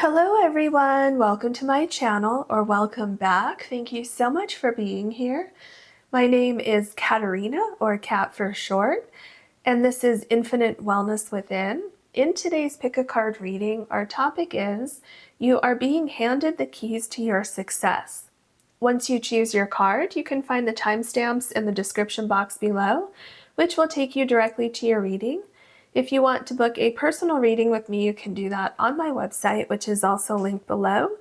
Hello everyone, welcome to my channel, or welcome back. Thank you so much for being here. My name is Caterina, or Cat for short, and this is Infinite Wellness Within. In today's Pick a Card reading, our topic is, you are being handed the keys to your success. Once you choose your card, you can find the timestamps in the description box below, which will take you directly to your reading. If you want to book a personal reading with me, you can do that on my website, which is also linked below.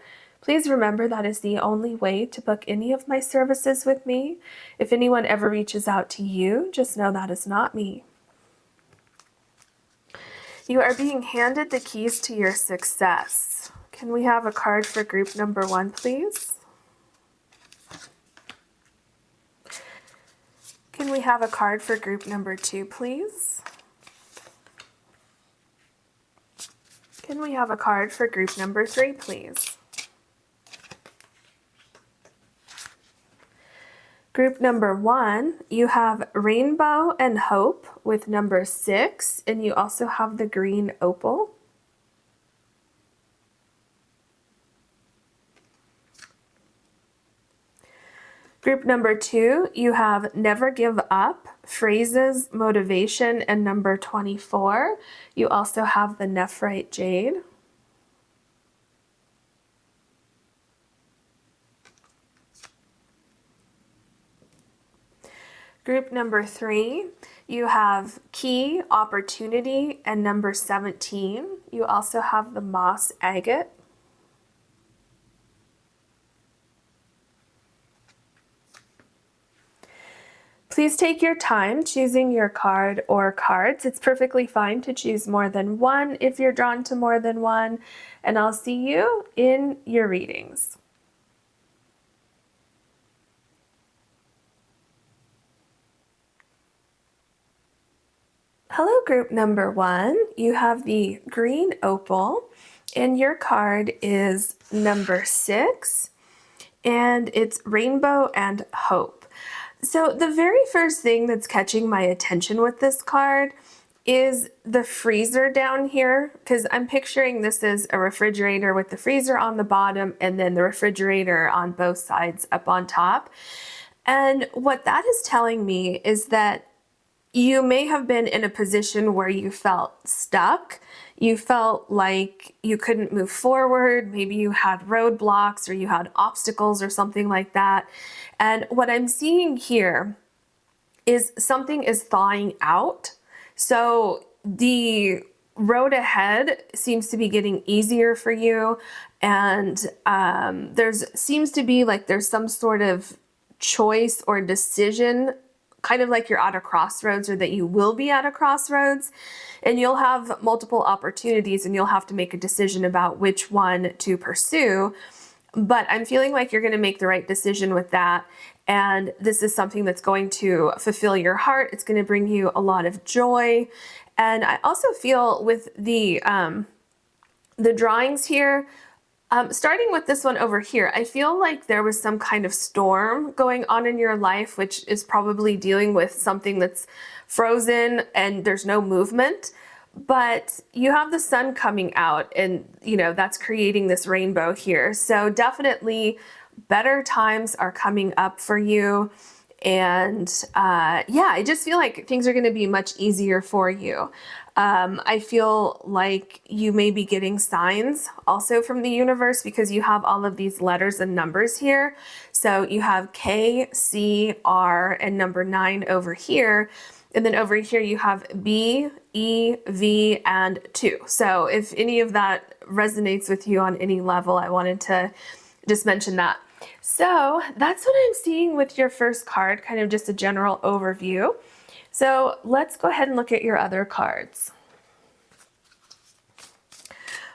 Please remember that is the only way to book any of my services with me. If anyone ever reaches out to you, just know that is not me. You are being handed the keys to your success. Can we have a card for group number 1, please? Can we have a card for group number 2, please? Can we have a card for group number 3, please? Group number 1, you have Rainbow and Hope with number 6, and you also have the green Opal. Group number 2, you have Never Give Up, Phrases, Motivation, and number 24. You also have the Nephrite Jade. Group number 3, you have Key, Opportunity, and number 17. You also have the Moss Agate. Please take your time choosing your card or cards. It's perfectly fine to choose more than one if you're drawn to more than one, and I'll see you in your readings. Hello, group number 1. You have the green Opal, and your card is number 6, and it's Rainbow and Hope. So the very first thing that's catching my attention with this card is the freezer down here, because I'm picturing this as a refrigerator with the freezer on the bottom and then the refrigerator on both sides up on top. And what that is telling me is that you may have been in a position where you felt stuck. You felt like you couldn't move forward. Maybe you had roadblocks or you had obstacles or something like that. And what I'm seeing here is something is thawing out. So the road ahead seems to be getting easier for you. And seems to be like there's some sort of choice or decision, kind of like you're at a crossroads, or that you will be at a crossroads, and you'll have multiple opportunities and you'll have to make a decision about which one to pursue. But I'm feeling like you're going to make the right decision with that. And this is something that's going to fulfill your heart. It's going to bring you a lot of joy. And I also feel with the drawings here, starting with this one over here, I feel like there was some kind of storm going on in your life, which is probably dealing with something that's frozen and there's no movement. But you have the sun coming out, and that's creating this rainbow here. So definitely better times are coming up for you. And yeah, I just feel like things are going to be much easier for you. I feel like you may be getting signs also from the universe, because you have all of these letters and numbers here. So you have K, C, R, and number 9 over here. And then over here you have B, E, V, and 2. So if any of that resonates with you on any level, I wanted to just mention that. So that's what I'm seeing with your first card, kind of just a general overview. So let's go ahead and look at your other cards.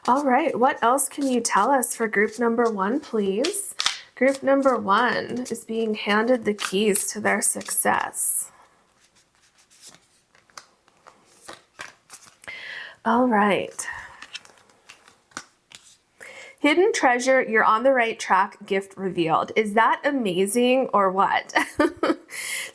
All right, what else can you tell us for group number 1, please? Group number 1 is being handed the keys to their success. All right. Hidden treasure, you're on the right track, gift revealed. Is that amazing or what?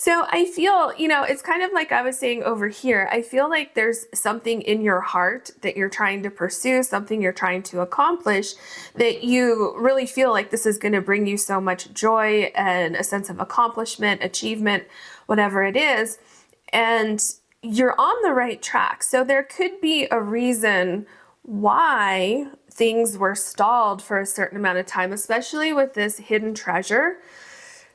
So I feel, it's kind of like I was saying over here. I feel like there's something in your heart that you're trying to pursue, something you're trying to accomplish, that you really feel like this is going to bring you so much joy and a sense of accomplishment, achievement, whatever it is. And you're on the right track. So there could be a reason why things were stalled for a certain amount of time, especially with this hidden treasure.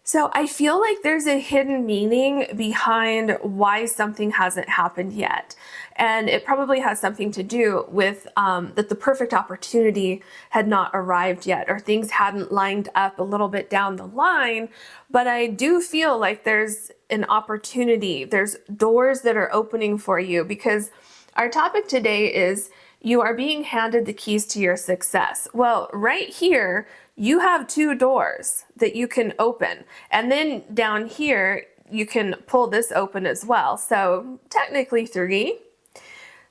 So I feel like there's a hidden meaning behind why something hasn't happened yet. And it probably has something to do with that the perfect opportunity had not arrived yet, or things hadn't lined up a little bit down the line. But I do feel like there's an opportunity. There's doors that are opening for you, because our topic today is you are being handed the keys to your success. Well, right here, you have 2 doors that you can open. And then down here, you can pull this open as well. So technically 3.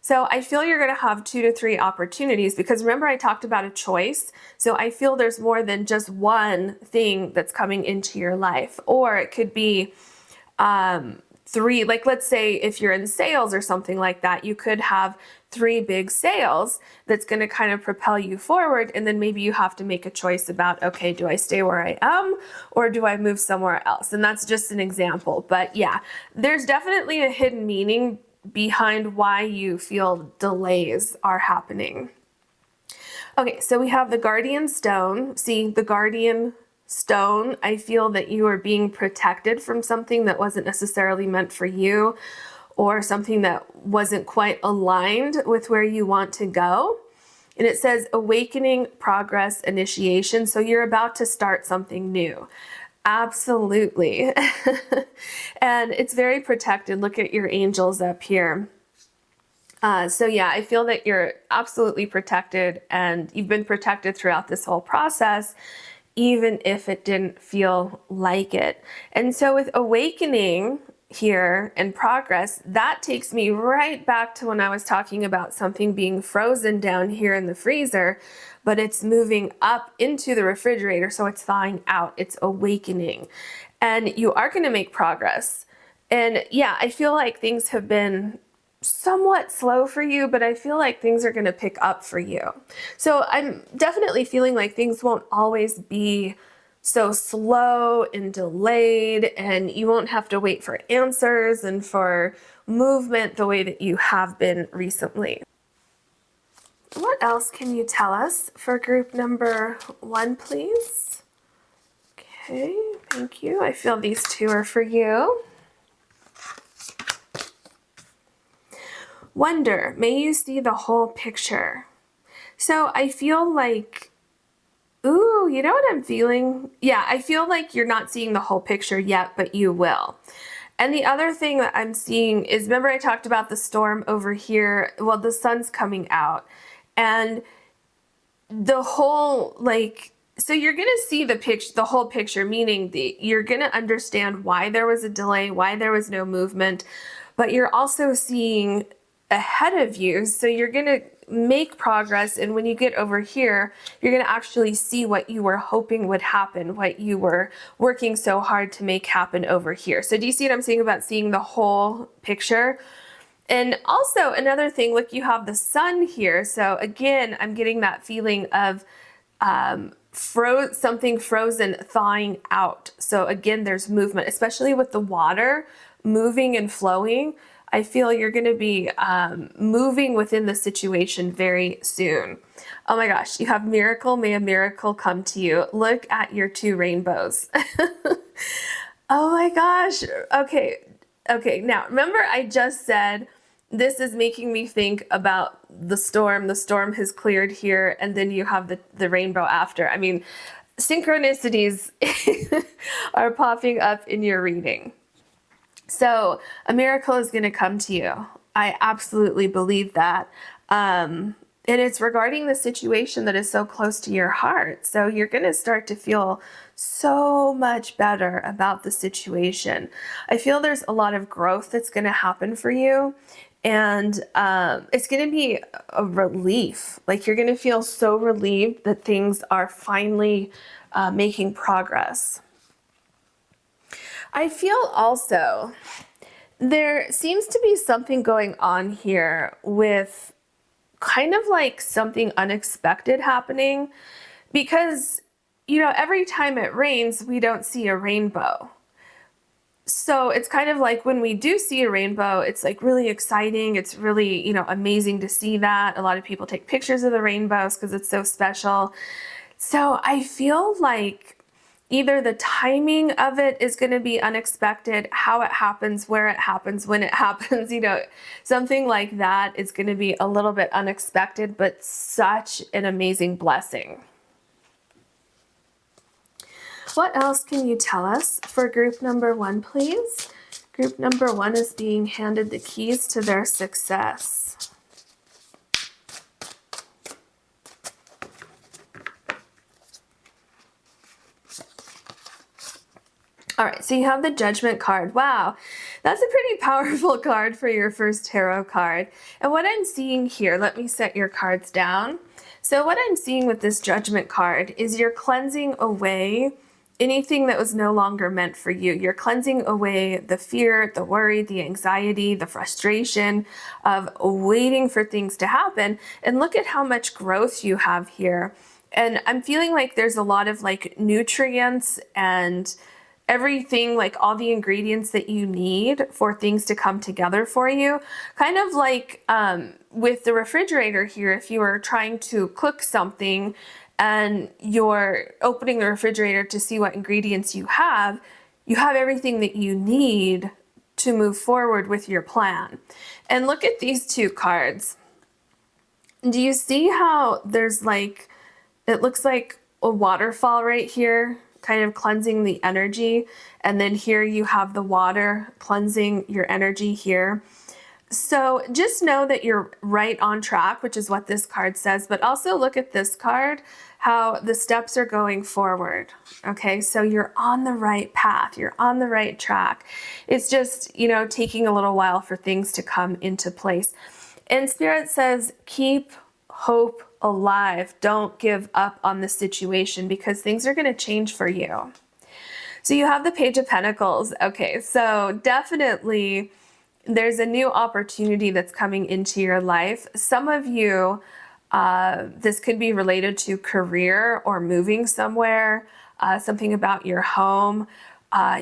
So I feel you're going to have 2 to 3 opportunities, because remember I talked about a choice. So I feel there's more than just one thing that's coming into your life. Or it could be 3, like let's say if you're in sales or something like that, you could have 3 big sales that's going to kind of propel you forward. And then maybe you have to make a choice about, okay, do I stay where I am or do I move somewhere else? And that's just an example. But yeah, there's definitely a hidden meaning behind why you feel delays are happening. Okay, so we have the Guardian Stone. See, the Guardian Stone, I feel that you are being protected from something that wasn't necessarily meant for you, or something that wasn't quite aligned with where you want to go. And it says awakening, progress, initiation. So you're about to start something new. Absolutely. And it's very protected. Look at your angels up here. So yeah, I feel that you're absolutely protected, and you've been protected throughout this whole process, even if it didn't feel like it. And so with awakening here and progress, that takes me right back to when I was talking about something being frozen down here in the freezer, but it's moving up into the refrigerator. So it's thawing out, it's awakening, and you are going to make progress. And yeah, I feel like things have been somewhat slow for you, but I feel like things are going to pick up for you. So I'm definitely feeling like things won't always be so slow and delayed, and you won't have to wait for answers and for movement the way that you have been recently. What else can you tell us for group number 1, please? Okay, thank you. I feel these 2 are for you. Wonder, may you see the whole picture. So I feel like, ooh, you know what I'm feeling? Yeah, I feel like you're not seeing the whole picture yet, but you will. And the other thing that I'm seeing is, remember I talked about the storm over here? Well, the sun's coming out, and the whole, so you're going to see the whole picture, meaning you're going to understand why there was a delay, why there was no movement, but you're also seeing ahead of you. So you're going to make progress. And when you get over here, you're going to actually see what you were hoping would happen, what you were working so hard to make happen over here. So do you see what I'm saying about seeing the whole picture? And also another thing, look, you have the sun here. So again, I'm getting that feeling of something frozen thawing out. So again, there's movement, especially with the water moving and flowing. I feel you're going to be moving within the situation very soon. Oh my gosh, you have miracle. May a miracle come to you. Look at your 2 rainbows. Oh my gosh. Okay. Now, remember I just said this is making me think about the storm. The storm has cleared here, and then you have the rainbow after. I mean, synchronicities are popping up in your reading. So a miracle is going to come to you. I absolutely believe that. And it's regarding the situation that is so close to your heart. So you're going to start to feel so much better about the situation. I feel there's a lot of growth that's going to happen for you. And it's going to be a relief. Like you're going to feel so relieved that things are finally making progress. I feel also there seems to be something going on here with kind of like something unexpected happening because, every time it rains, we don't see a rainbow. So it's kind of like when we do see a rainbow, it's like really exciting. It's really, amazing to see that. A lot of people take pictures of the rainbows because it's so special. So I feel like either the timing of it is going to be unexpected, how it happens, where it happens, when it happens, something like that is going to be a little bit unexpected, but such an amazing blessing. What else can you tell us for group number 1, please? Group number 1 is being handed the keys to their success. All right, so you have the Judgment card. Wow, that's a pretty powerful card for your first tarot card. And what I'm seeing here, let me set your cards down. So what I'm seeing with this Judgment card is you're cleansing away anything that was no longer meant for you. You're cleansing away the fear, the worry, the anxiety, the frustration of waiting for things to happen. And look at how much growth you have here. And I'm feeling like there's a lot of like nutrients and everything, like all the ingredients that you need for things to come together for you. Kind of like with the refrigerator here, if you were trying to cook something and you're opening the refrigerator to see what ingredients you have everything that you need to move forward with your plan. And look at these 2 cards. Do you see how there's like, it looks like a waterfall right here, kind of cleansing the energy. And then here you have the water cleansing your energy here. So just know that you're right on track, which is what this card says, but also look at this card, how the steps are going forward. Okay, so you're on the right path, you're on the right track. It's just, taking a little while for things to come into place. And Spirit says, keep hope alive. Don't give up on the situation because things are going to change for you. So you have the Page of Pentacles. Okay, so definitely there's a new opportunity that's coming into your life. Some of you, this could be related to career or moving somewhere, something about your home.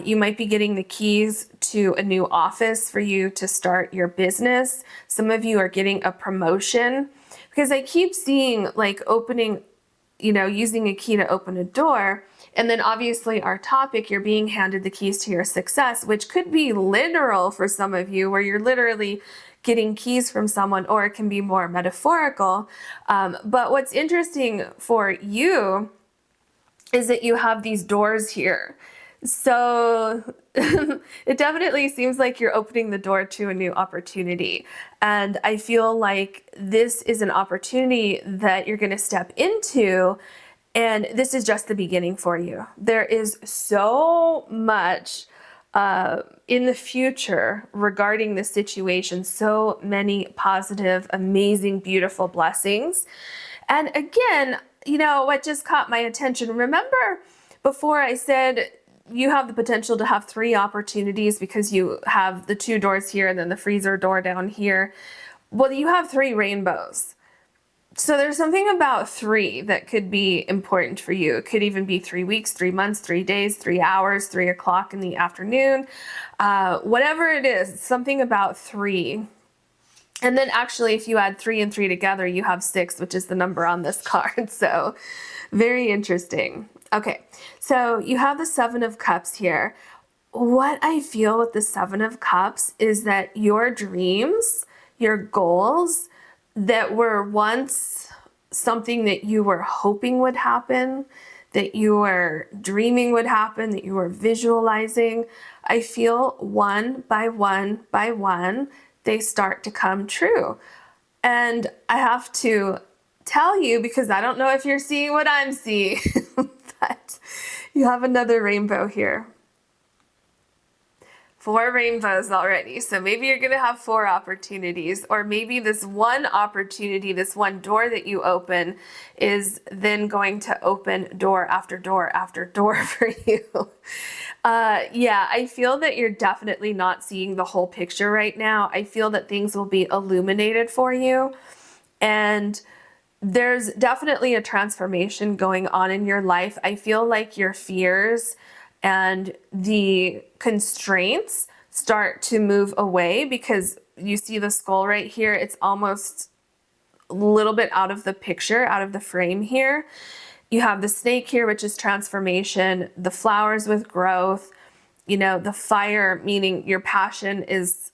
You might be getting the keys to a new office for you to start your business. Some of you are getting a promotion because I keep seeing like opening, using a key to open a door. And then obviously our topic, you're being handed the keys to your success, which could be literal for some of you where you're literally getting keys from someone, or it can be more metaphorical. But what's interesting for you is that you have these doors here. So it definitely seems like you're opening the door to a new opportunity. And I feel like this is an opportunity that you're going to step into. And this is just the beginning for you. There is so much in the future regarding this situation, so many positive, amazing, beautiful blessings. And again, what just caught my attention, remember before I said you have the potential to have 3 opportunities because you have the 2 doors here and then the freezer door down here. Well, you have 3 rainbows. So there's something about 3 that could be important for you. It could even be 3 weeks, 3 months, 3 days, 3 hours, 3 o'clock in the afternoon, whatever it is, something about 3. And then actually, if you add 3 and 3 together, you have 6, which is the number on this card. So very interesting. Okay, so you have the 7 of Cups here. What I feel with the 7 of Cups is that your dreams, your goals that were once something that you were hoping would happen, that you were dreaming would happen, that you were visualizing, I feel one by one by one, they start to come true. And I have to tell you, because I don't know if you're seeing what I'm seeing, but you have another rainbow here. 4 rainbows already. So maybe you're going to have 4 opportunities, or maybe this one opportunity, this one door that you open is then going to open door after door after door for you. Yeah, I feel that you're definitely not seeing the whole picture right now. I feel that things will be illuminated for you, and there's definitely a transformation going on in your life. I feel like your fears and the constraints start to move away, because you see the skull right here. It's almost a little bit out of the picture, out of the frame here. You have the snake here, which is transformation, the flowers with growth, you know, the fire, meaning your passion is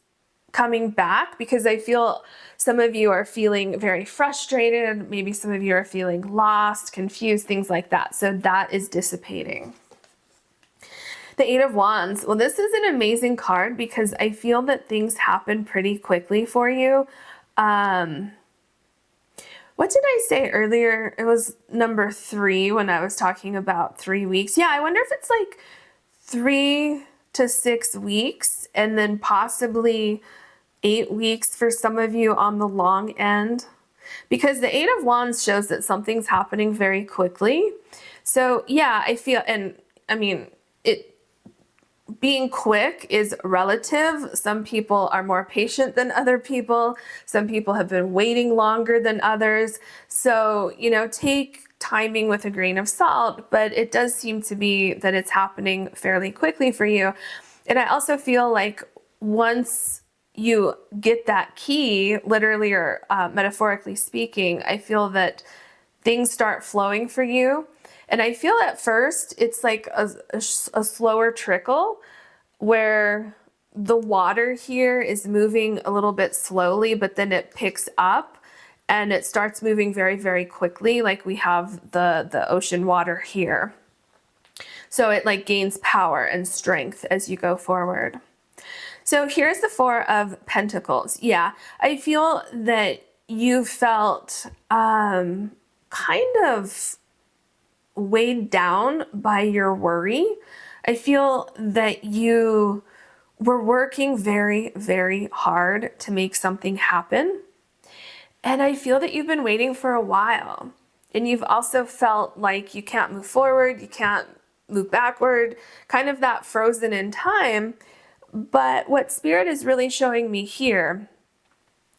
coming back, because I feel some of you are feeling very frustrated. Maybe some of you are feeling lost, confused, things like that. So that is dissipating. The 8 of Wands. Well, this is an amazing card because I feel that things happen pretty quickly for you. What did I say earlier? It was number 3 when I was talking about 3 weeks. Yeah, I wonder if it's like 3 to 6 weeks, and then possibly 8 weeks for some of you on the long end, because the 8 of Wands shows that something's happening very quickly. So yeah, I feel, and I mean, it being quick is relative. Some people are more patient than other people. Some people have been waiting longer than others. So, you know, take timing with a grain of salt, but it does seem to be that it's happening fairly quickly for you. And I also feel like once you get that key, literally or metaphorically speaking, I feel that things start flowing for you. And I feel at first it's like a slower trickle, where the water here is moving a little bit slowly, but then it picks up and it starts moving very, very quickly. Like we have the ocean water here. So it like gains power and strength as you go forward. So here's the 4 of Pentacles. Yeah, I feel that you felt kind of weighed down by your worry. I feel that you were working very, very hard to make something happen. And I feel that you've been waiting for a while. And you've also felt like you can't move forward, you can't move backward, kind of that frozen in time. But what Spirit is really showing me here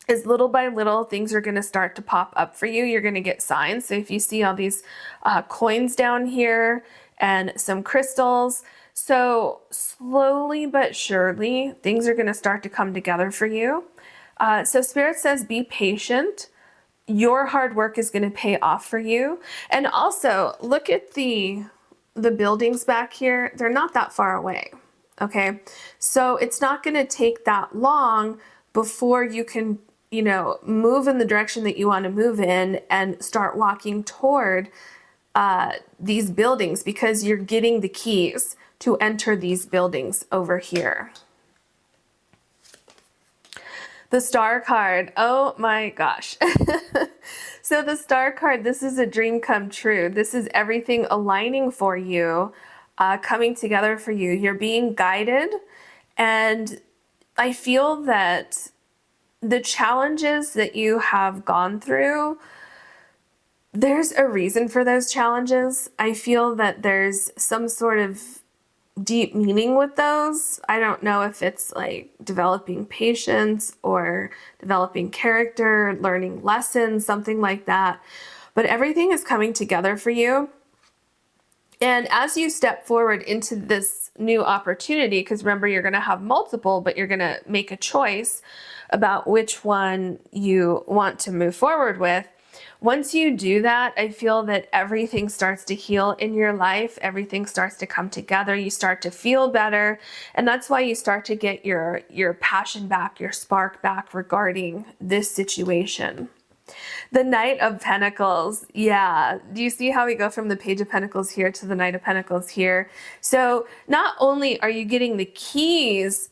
is little by little, things are going to start to pop up for you. You're going to get signs. So if you see all these coins down here and some crystals, so slowly but surely, things are going to start to come together for you. So Spirit says, be patient. Your hard work is going to pay off for you. And also look at the buildings back here. They're not that far away. Okay. So it's not going to take that long before you can, you know, move in the direction that you want to move in and start walking toward these buildings, because you're getting the keys to enter these buildings over here. The Star card. Oh my gosh. So the Star card, this is a dream come true. This is everything aligning for you, coming together for you. You're being guided. And I feel that the challenges that you have gone through, there's a reason for those challenges. I feel that there's some sort of deep meaning with those. I don't know if it's like developing patience or developing character, learning lessons, something like that. But everything is coming together for you. And as you step forward into this new opportunity, because remember, you're going to have multiple, but you're going to make a choice about which one you want to move forward with. Once you do that, I feel that everything starts to heal in your life. Everything starts to come together. You start to feel better. And that's why you start to get your passion back, your spark back regarding this situation. The Knight of Pentacles. Yeah. Do you see how we go from the Page of Pentacles here to the Knight of Pentacles here? So not only are you getting the keys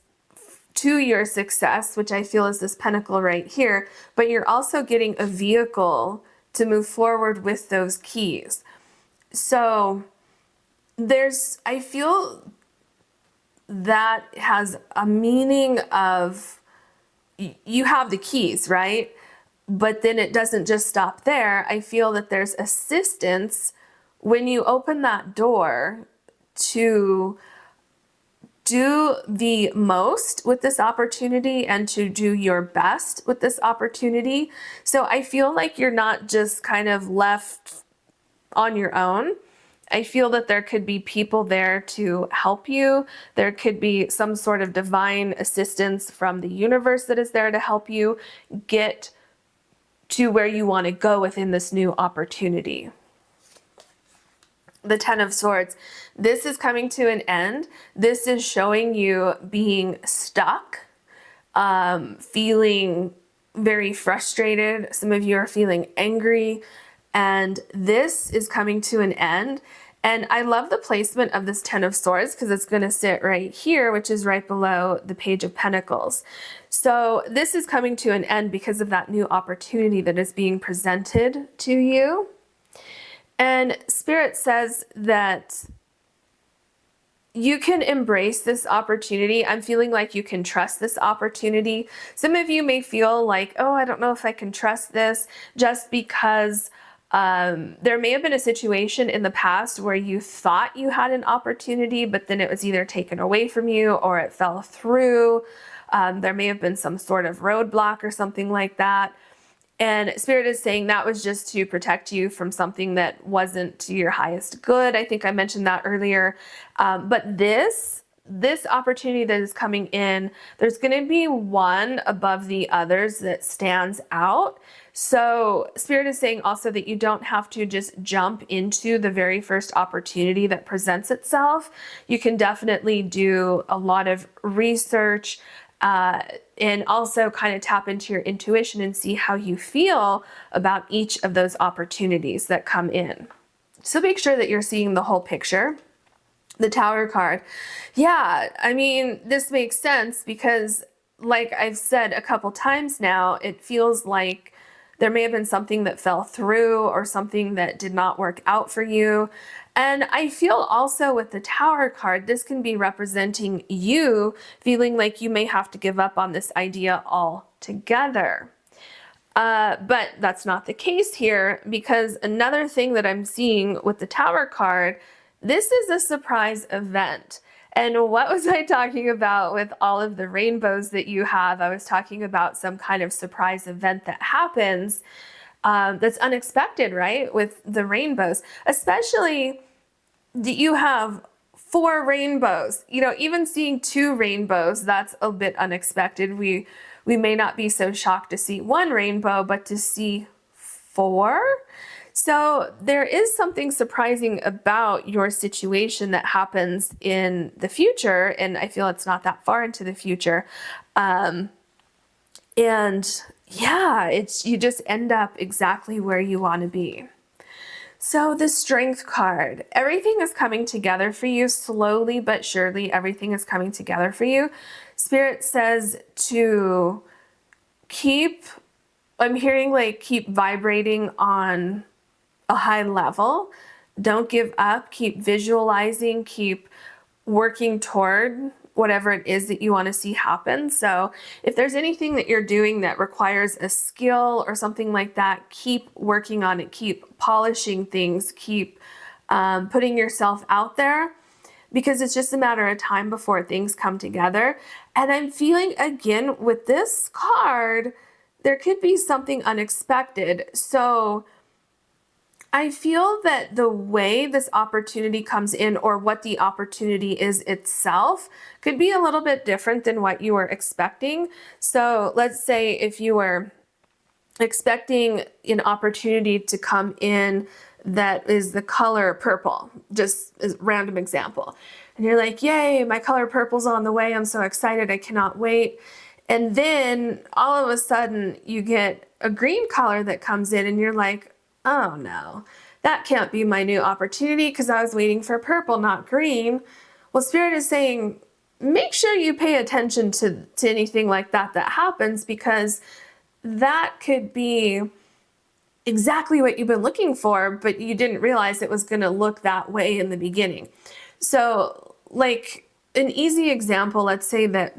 to your success, which I feel is this pentacle right here, but you're also getting a vehicle to move forward with those keys. So I feel that has a meaning of you have the keys, right? But then it doesn't just stop there. I feel that there's assistance when you open that door to do the most with this opportunity and to do your best with this opportunity. So I feel like you're not just kind of left on your own. I feel that there could be people there to help you. There could be some sort of divine assistance from the universe that is there to help you get to where you want to go within this new opportunity. The Ten of Swords. This is coming to an end. This is showing you being stuck, feeling very frustrated. Some of you are feeling angry, and this is coming to an end. And I love the placement of this Ten of Swords because it's going to sit right here, which is right below the Page of Pentacles. So this is coming to an end because of that new opportunity that is being presented to you. And Spirit says that you can embrace this opportunity. I'm feeling like you can trust this opportunity. Some of you may feel like, oh, I don't know if I can trust this, just because there may have been a situation in the past where you thought you had an opportunity, but then it was either taken away from you or it fell through. There may have been some sort of roadblock or something like that. And Spirit is saying that was just to protect you from something that wasn't to your highest good. I think I mentioned that earlier. But this opportunity that is coming in, there's going to be one above the others that stands out. So Spirit is saying also that you don't have to just jump into the very first opportunity that presents itself. You can definitely do a lot of research, and also kind of tap into your intuition and see how you feel about each of those opportunities that come in. So make sure that you're seeing the whole picture. The Tower card. Yeah, I mean, this makes sense because, like I've said a couple times now, it feels like there may have been something that fell through or something that did not work out for you. And I feel also with the Tower card, this can be representing you feeling like you may have to give up on this idea altogether. But that's not the case here, because another thing that I'm seeing with the Tower card, this is a surprise event. And what was I talking about with all of the rainbows that you have? I was talking about some kind of surprise event that happens that's unexpected, right? With the rainbows, especially that you have 4 rainbows. You know, even seeing 2 rainbows, that's a bit unexpected. We may not be so shocked to see 1 rainbow, but to see 4. So there is something surprising about your situation that happens in the future, and I feel it's not that far into the future. And yeah, you just end up exactly where you want to be. So the Strength card, everything is coming together for you slowly but surely. Everything is coming together for you. Spirit says to keep, I'm hearing like keep vibrating on a high level. Don't give up. Keep visualizing. Keep working toward whatever it is that you want to see happen. So if there's anything that you're doing that requires a skill or something like that, keep working on it. Keep polishing things. Keep putting yourself out there, because it's just a matter of time before things come together. And I'm feeling again with this card, there could be something unexpected. So I feel that the way this opportunity comes in, or what the opportunity is itself, could be a little bit different than what you were expecting. So let's say if you were expecting an opportunity to come in that is the color purple, just as a random example, and you're like, yay, my color purple's on the way, I'm so excited, I cannot wait. And then all of a sudden you get a green color that comes in and you're like, oh no, that can't be my new opportunity because I was waiting for purple, not green. Well, Spirit is saying, make sure you pay attention to anything like that happens, because that could be exactly what you've been looking for, but you didn't realize it was going to look that way in the beginning. So like an easy example, let's say that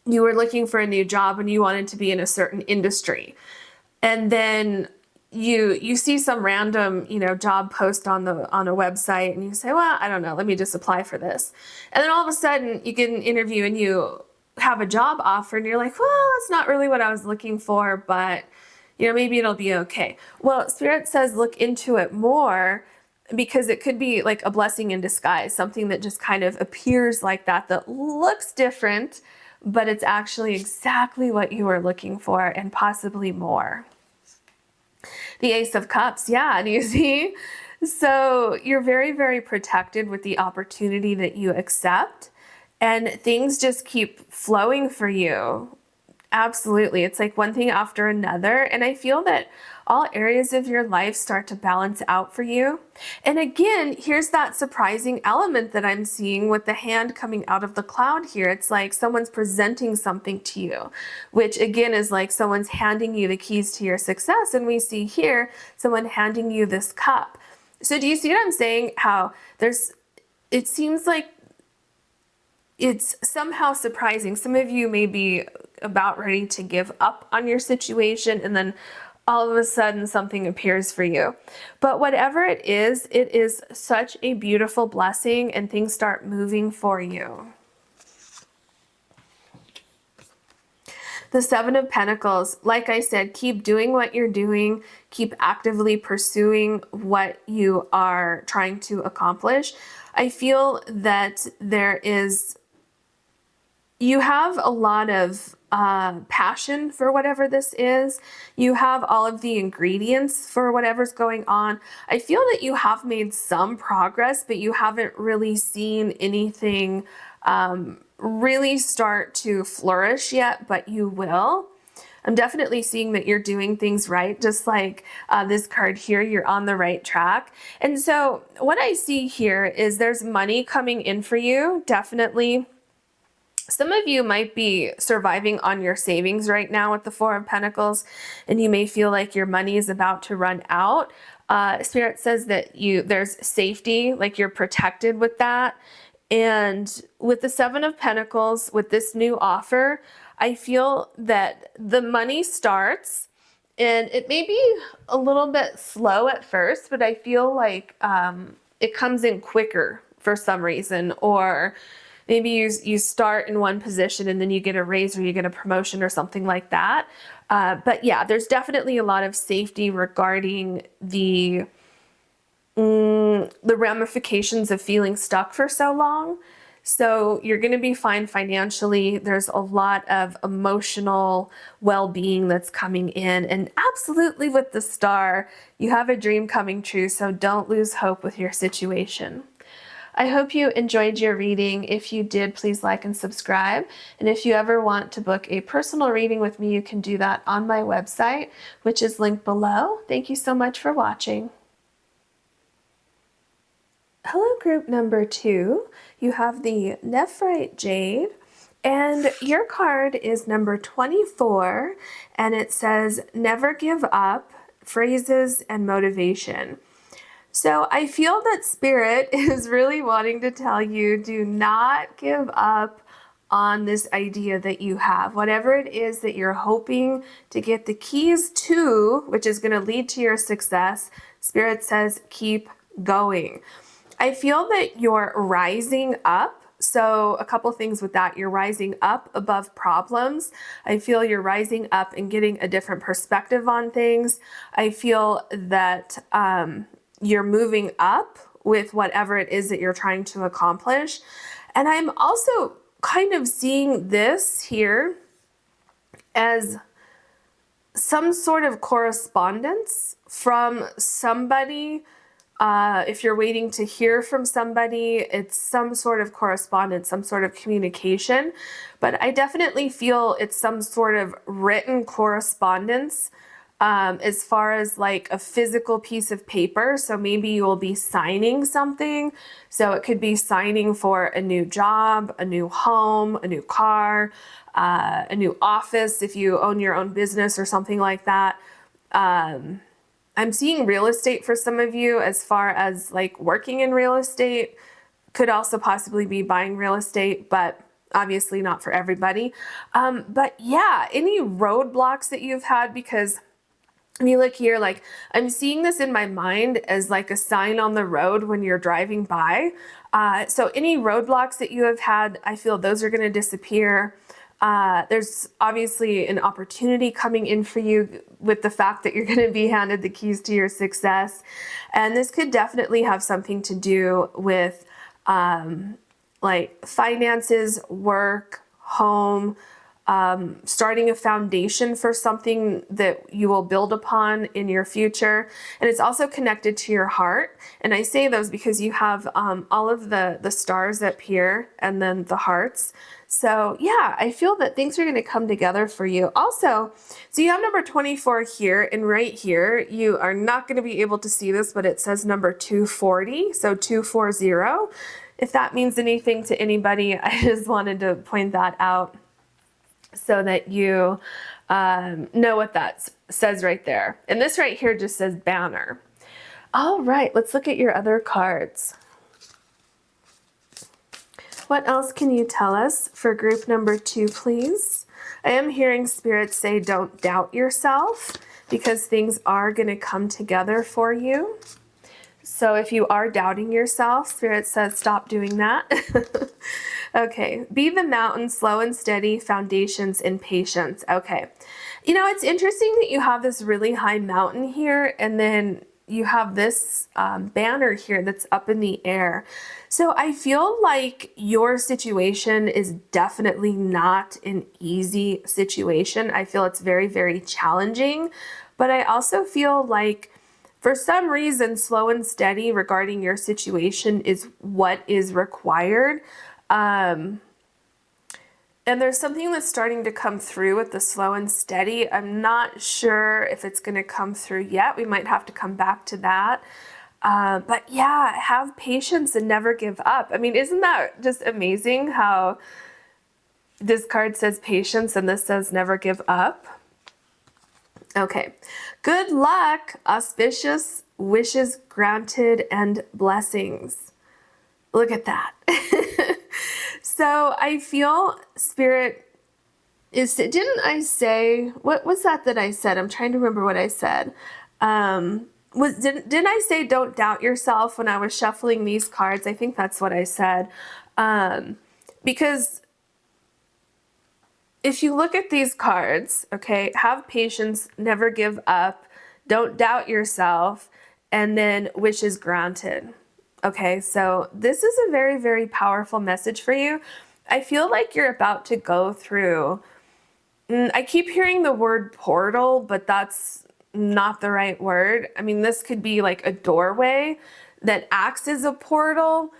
you were looking for a new job and you wanted to be in a certain industry. And then you see some random, job post on a website and you say, well, I don't know, let me just apply for this. And then all of a sudden you get an interview and you have a job offer and you're like, well, that's not really what I was looking for, but maybe it'll be okay. Well, Spirit says look into it more, because it could be like a blessing in disguise, something that just kind of appears like that looks different, but it's actually exactly what you were looking for and possibly more. The Ace of Cups, yeah, do you see? So you're very, very protected with the opportunity that you accept, and things just keep flowing for you. Absolutely. It's like one thing after another. And I feel that all areas of your life start to balance out for you. And again, here's that surprising element that I'm seeing with the hand coming out of the cloud here. It's like someone's presenting something to you, which again is like someone's handing you the keys to your success. And we see here someone handing you this cup. So do you see what I'm saying? How it seems like it's somehow surprising. Some of you may be about ready to give up on your situation, and then all of a sudden something appears for you. But whatever it is such a beautiful blessing, and things start moving for you. The Seven of Pentacles, like I said, keep doing what you're doing, keep actively pursuing what you are trying to accomplish. I feel that you have a lot of passion for whatever this is. You have all of the ingredients for whatever's going on. I feel that you have made some progress, but you haven't really seen anything really start to flourish yet, but you will. I'm definitely seeing that you're doing things right, just like this card here, you're on the right track. And so what I see here is there's money coming in for you, definitely. Some of you might be surviving on your savings right now with the Four of Pentacles, and you may feel like your money is about to run out. Spirit says that there's safety, like you're protected with that. And with the Seven of Pentacles, with this new offer, I feel that the money starts, and it may be a little bit slow at first, but I feel like it comes in quicker for some reason, or maybe you start in one position and then you get a raise or you get a promotion or something like that. But yeah, there's definitely a lot of safety regarding the ramifications of feeling stuck for so long. So you're going to be fine financially. There's a lot of emotional well-being that's coming in. And absolutely with the Star, you have a dream coming true. So don't lose hope with your situation. I hope you enjoyed your reading. If you did, please like and subscribe. And if you ever want to book a personal reading with me, you can do that on my website, which is linked below. Thank you so much for watching. Hello, group number 2. You have the Nephrite Jade, and your card is number 24, and it says, never give up, phrases and motivation. So I feel that Spirit is really wanting to tell you, do not give up on this idea that you have. Whatever it is that you're hoping to get the keys to, which is going to lead to your success, Spirit says, keep going. I feel that you're rising up. So a couple things with that. You're rising up above problems. I feel you're rising up and getting a different perspective on things. I feel that you're moving up with whatever it is that you're trying to accomplish. And I'm also kind of seeing this here as some sort of correspondence from somebody. If you're waiting to hear from somebody, it's some sort of correspondence, some sort of communication. But I definitely feel it's some sort of written correspondence as far as like a physical piece of paper. So maybe you will be signing something. So it could be signing for a new job, a new home, a new car, a new office if you own your own business or something like that. I'm seeing real estate for some of you as far as like working in real estate, Could also possibly be buying real estate, but obviously not for everybody. But yeah, any roadblocks that you've had, because when you look here, like I'm seeing this in my mind as like a sign on the road when you're driving by. So any roadblocks that you have had, I feel those are going to disappear. There's obviously an opportunity coming in for you with the fact that you're going to be handed the keys to your success. And this could definitely have something to do with like finances, work, home, starting a foundation for something that you will build upon in your future. And it's also connected to your heart. And I say those because you have all of the stars up here and then the hearts. So yeah, I feel that things are going to come together for you. Also, so you have number 24 here, and right here, you are not going to be able to see this, but it says number 240, so 240. If that means anything to anybody, I just wanted to point that out so that you know what that says right there. And this right here just says banner. All right, let's look at your other cards. What else can you tell us for group number 2, please? I am hearing Spirit say don't doubt yourself, because things are going to come together for you. So if you are doubting yourself, Spirit says stop doing that. Okay, be the mountain, slow and steady, foundations and patience. Okay, you know, it's interesting that you have this really high mountain here, and then you have this banner here that's up in the air. So I feel like your situation is definitely not an easy situation. I feel it's very, very challenging, but I also feel like for some reason, slow and steady regarding your situation is what is required. And there's something that's starting to come through with the slow and steady. I'm not sure if it's going to come through yet. We might have to come back to that. But yeah, have patience and never give up. I mean, isn't that just amazing how this card says patience and this says never give up? Okay, good luck, auspicious wishes granted, and blessings. Look at that. So I feel Spirit is, didn't I say, what was that I said? I'm trying to remember what I said. Didn't I say don't doubt yourself when I was shuffling these cards? I think that's what I said. Because if you look at these cards, okay, have patience, never give up, don't doubt yourself, and then wishes granted. Okay, so this is a very, very powerful message for you. I feel like you're about to go through, I keep hearing the word portal, but that's not the right word. I mean, this could be like a doorway that acts as a portal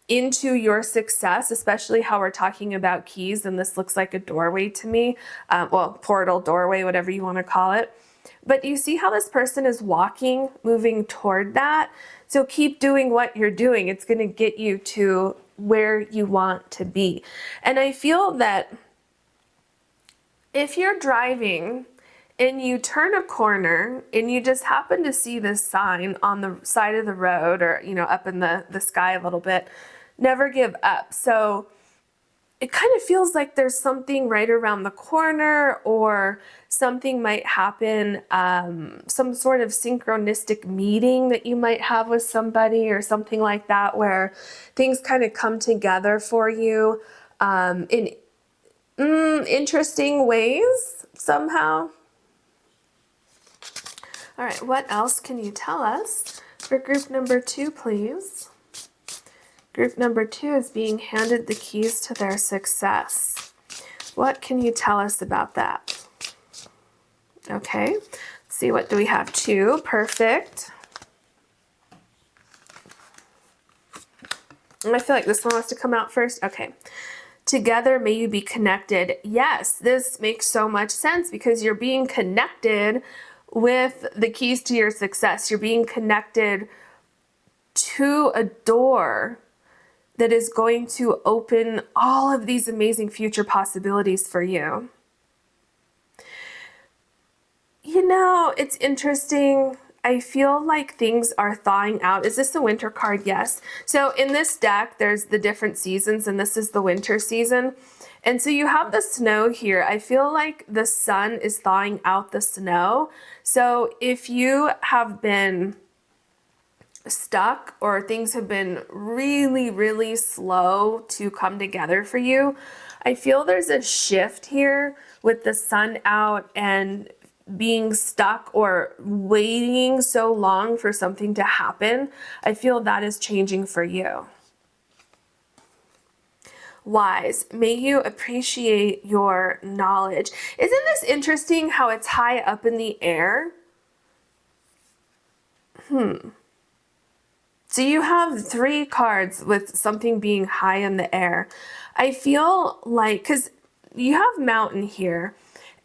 into your success, especially how we're talking about keys, and this looks like a doorway to me. Well, portal, doorway, whatever you want to call it. But you see how this person is walking, moving toward that? So keep doing what you're doing. It's going to get you to where you want to be. And I feel that if you're driving and you turn a corner and you just happen to see this sign on the side of the road, or, you know, up in the sky a little bit, never give up. So it kind of feels like there's something right around the corner, or something might happen, some sort of synchronistic meeting that you might have with somebody or something like that, where things kind of come together for you in interesting ways somehow. All right, what else can you tell us for group number 2, please? Group number 2 is being handed the keys to their success. What can you tell us about that? Okay, let's see, what do we have? 2, perfect. And I feel like this one wants to come out first. Okay, together may you be connected. Yes, this makes so much sense, because you're being connected with the keys to your success. You're being connected to a door that is going to open all of these amazing future possibilities for you. You know, it's interesting. I feel like things are thawing out. Is this the winter card? Yes. So in this deck, there's the different seasons, and this is the winter season. And so you have the snow here. I feel like the sun is thawing out the snow. So if you have been stuck or things have been really, really slow to come together for you, I feel there's a shift here with the sun out and being stuck or waiting so long for something to happen. I feel that is changing for you. Wise, may you appreciate your knowledge. Isn't this interesting how it's high up in the air? So you have 3 cards with something being high in the air. I feel like, because you have mountain here,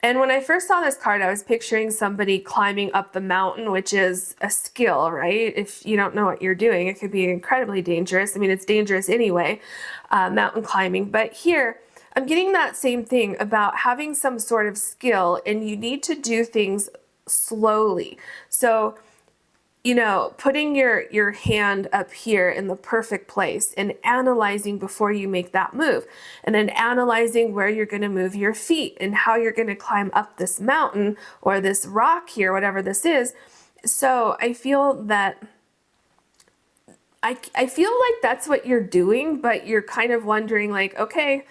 and when I first saw this card, I was picturing somebody climbing up the mountain, which is a skill, right? If you don't know what you're doing, it could be incredibly dangerous. I mean, it's dangerous anyway, mountain climbing. But here, I'm getting that same thing about having some sort of skill, and you need to do things slowly. So, you know, putting your hand up here in the perfect place and analyzing before you make that move, and then analyzing where you're going to move your feet and how you're going to climb up this mountain or this rock here, whatever this is. So I feel that I feel like that's what you're doing, but you're kind of wondering like, okay,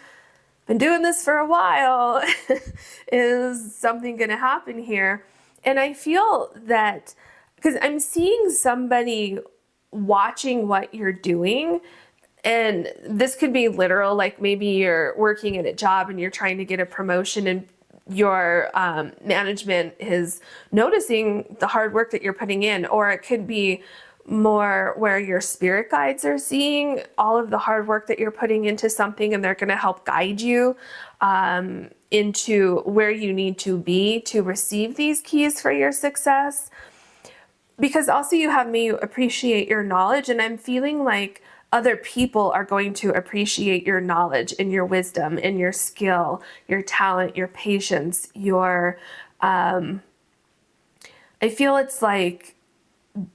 been doing this for a while. Is something going to happen here? And I feel that because I'm seeing somebody watching what you're doing, and this could be literal, like maybe you're working at a job and you're trying to get a promotion, and your management is noticing the hard work that you're putting in, or it could be more where your spirit guides are seeing all of the hard work that you're putting into something, and they're going to help guide you into where you need to be to receive these keys for your success. Because also you have me appreciate your knowledge, and I'm feeling like other people are going to appreciate your knowledge and your wisdom and your skill, your talent, your patience, your, I feel it's like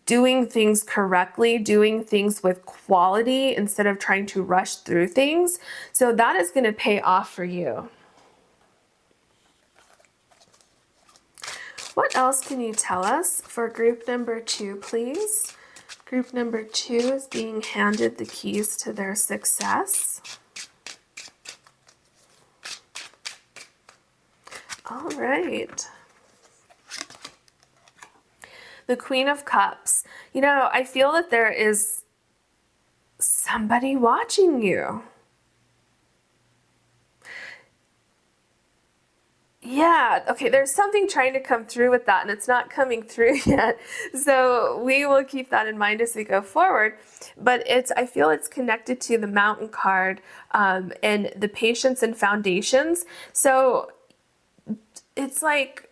doing things correctly, doing things with quality instead of trying to rush through things. So that is going to pay off for you. What else can you tell us for group number 2, please? Group number 2 is being handed the keys to their success. All right. The Queen of Cups. You know, I feel that there is somebody watching you. Yeah, okay, there's something trying to come through with that, and it's not coming through yet. So we will keep that in mind as we go forward. But I feel it's connected to the Mountain card and the patience and foundations. So it's like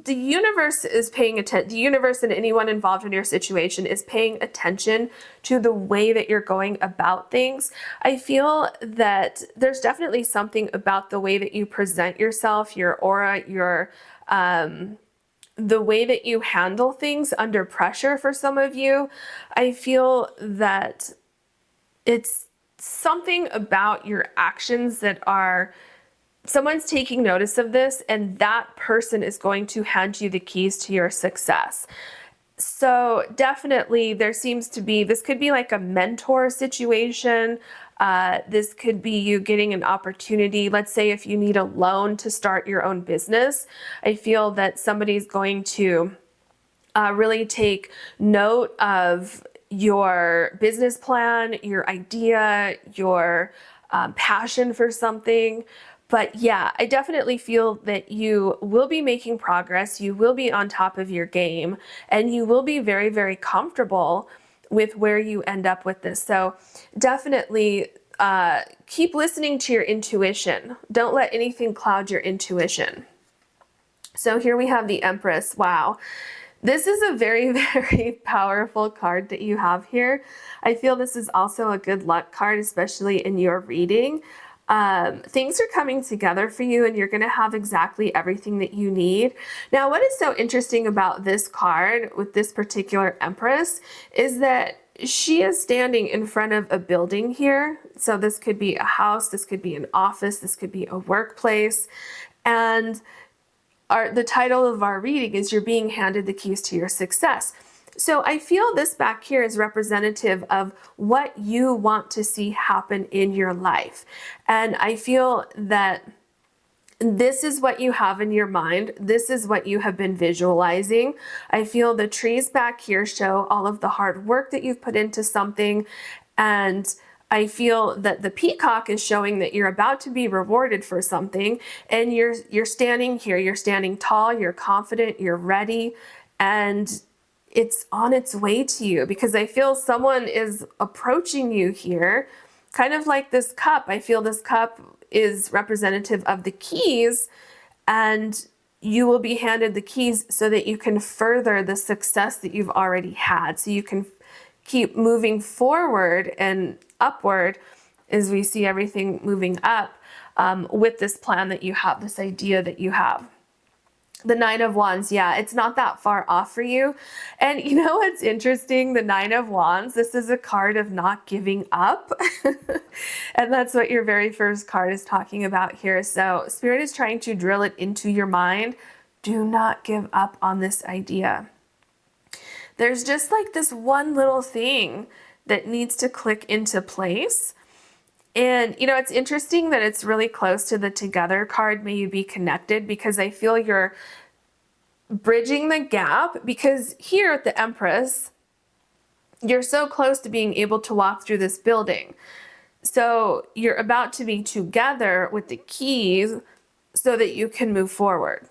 the universe is paying attention. The universe and anyone involved in your situation is paying attention to the way that you're going about things. I feel that there's definitely something about the way that you present yourself, your aura, your the way that you handle things under pressure for some of you. I feel that it's something about your actions that are someone's taking notice of this, and that person is going to hand you the keys to your success. So definitely there seems to be, this could be like a mentor situation. This could be you getting an opportunity. Let's say if you need a loan to start your own business, I feel that somebody's going to really take note of your business plan, your idea, your passion for something. But yeah, I definitely feel that you will be making progress, you will be on top of your game, and you will be very, very comfortable with where you end up with this. So definitely keep listening to your intuition. Don't let anything cloud your intuition. So here we have the Empress. Wow. This is a very, very powerful card that you have here. I feel this is also a good luck card, especially in your reading. Things are coming together for you and you're going to have exactly everything that you need. Now, what is so interesting about this card with this particular Empress is that she is standing in front of a building here. So this could be a house, this could be an office, this could be a workplace. And the title of our reading is You're Being Handed the Keys to Your Success. So I feel this back here is representative of what you want to see happen in your life. And I feel that this is what you have in your mind. This is what you have been visualizing. I feel the trees back here show all of the hard work that you've put into something. And I feel that the peacock is showing that you're about to be rewarded for something. And you're standing here, you're standing tall, you're confident, you're ready, and it's on its way to you, because I feel someone is approaching you here, kind of like this cup. I feel this cup is representative of the keys, and you will be handed the keys so that you can further the success that you've already had. So you can keep moving forward and upward as we see everything moving up with this plan that you have, this idea that you have. The Nine of Wands, yeah, it's not that far off for you. And you know what's interesting? The Nine of Wands, this is a card of not giving up. And that's what your very first card is talking about here. So Spirit is trying to drill it into your mind. Do not give up on this idea. There's just like this one little thing that needs to click into place. And, you know, it's interesting that it's really close to the Together card, May You Be Connected, because I feel you're bridging the gap, because here at the Empress, you're so close to being able to walk through this building. So you're about to be together with the keys so that you can move forward.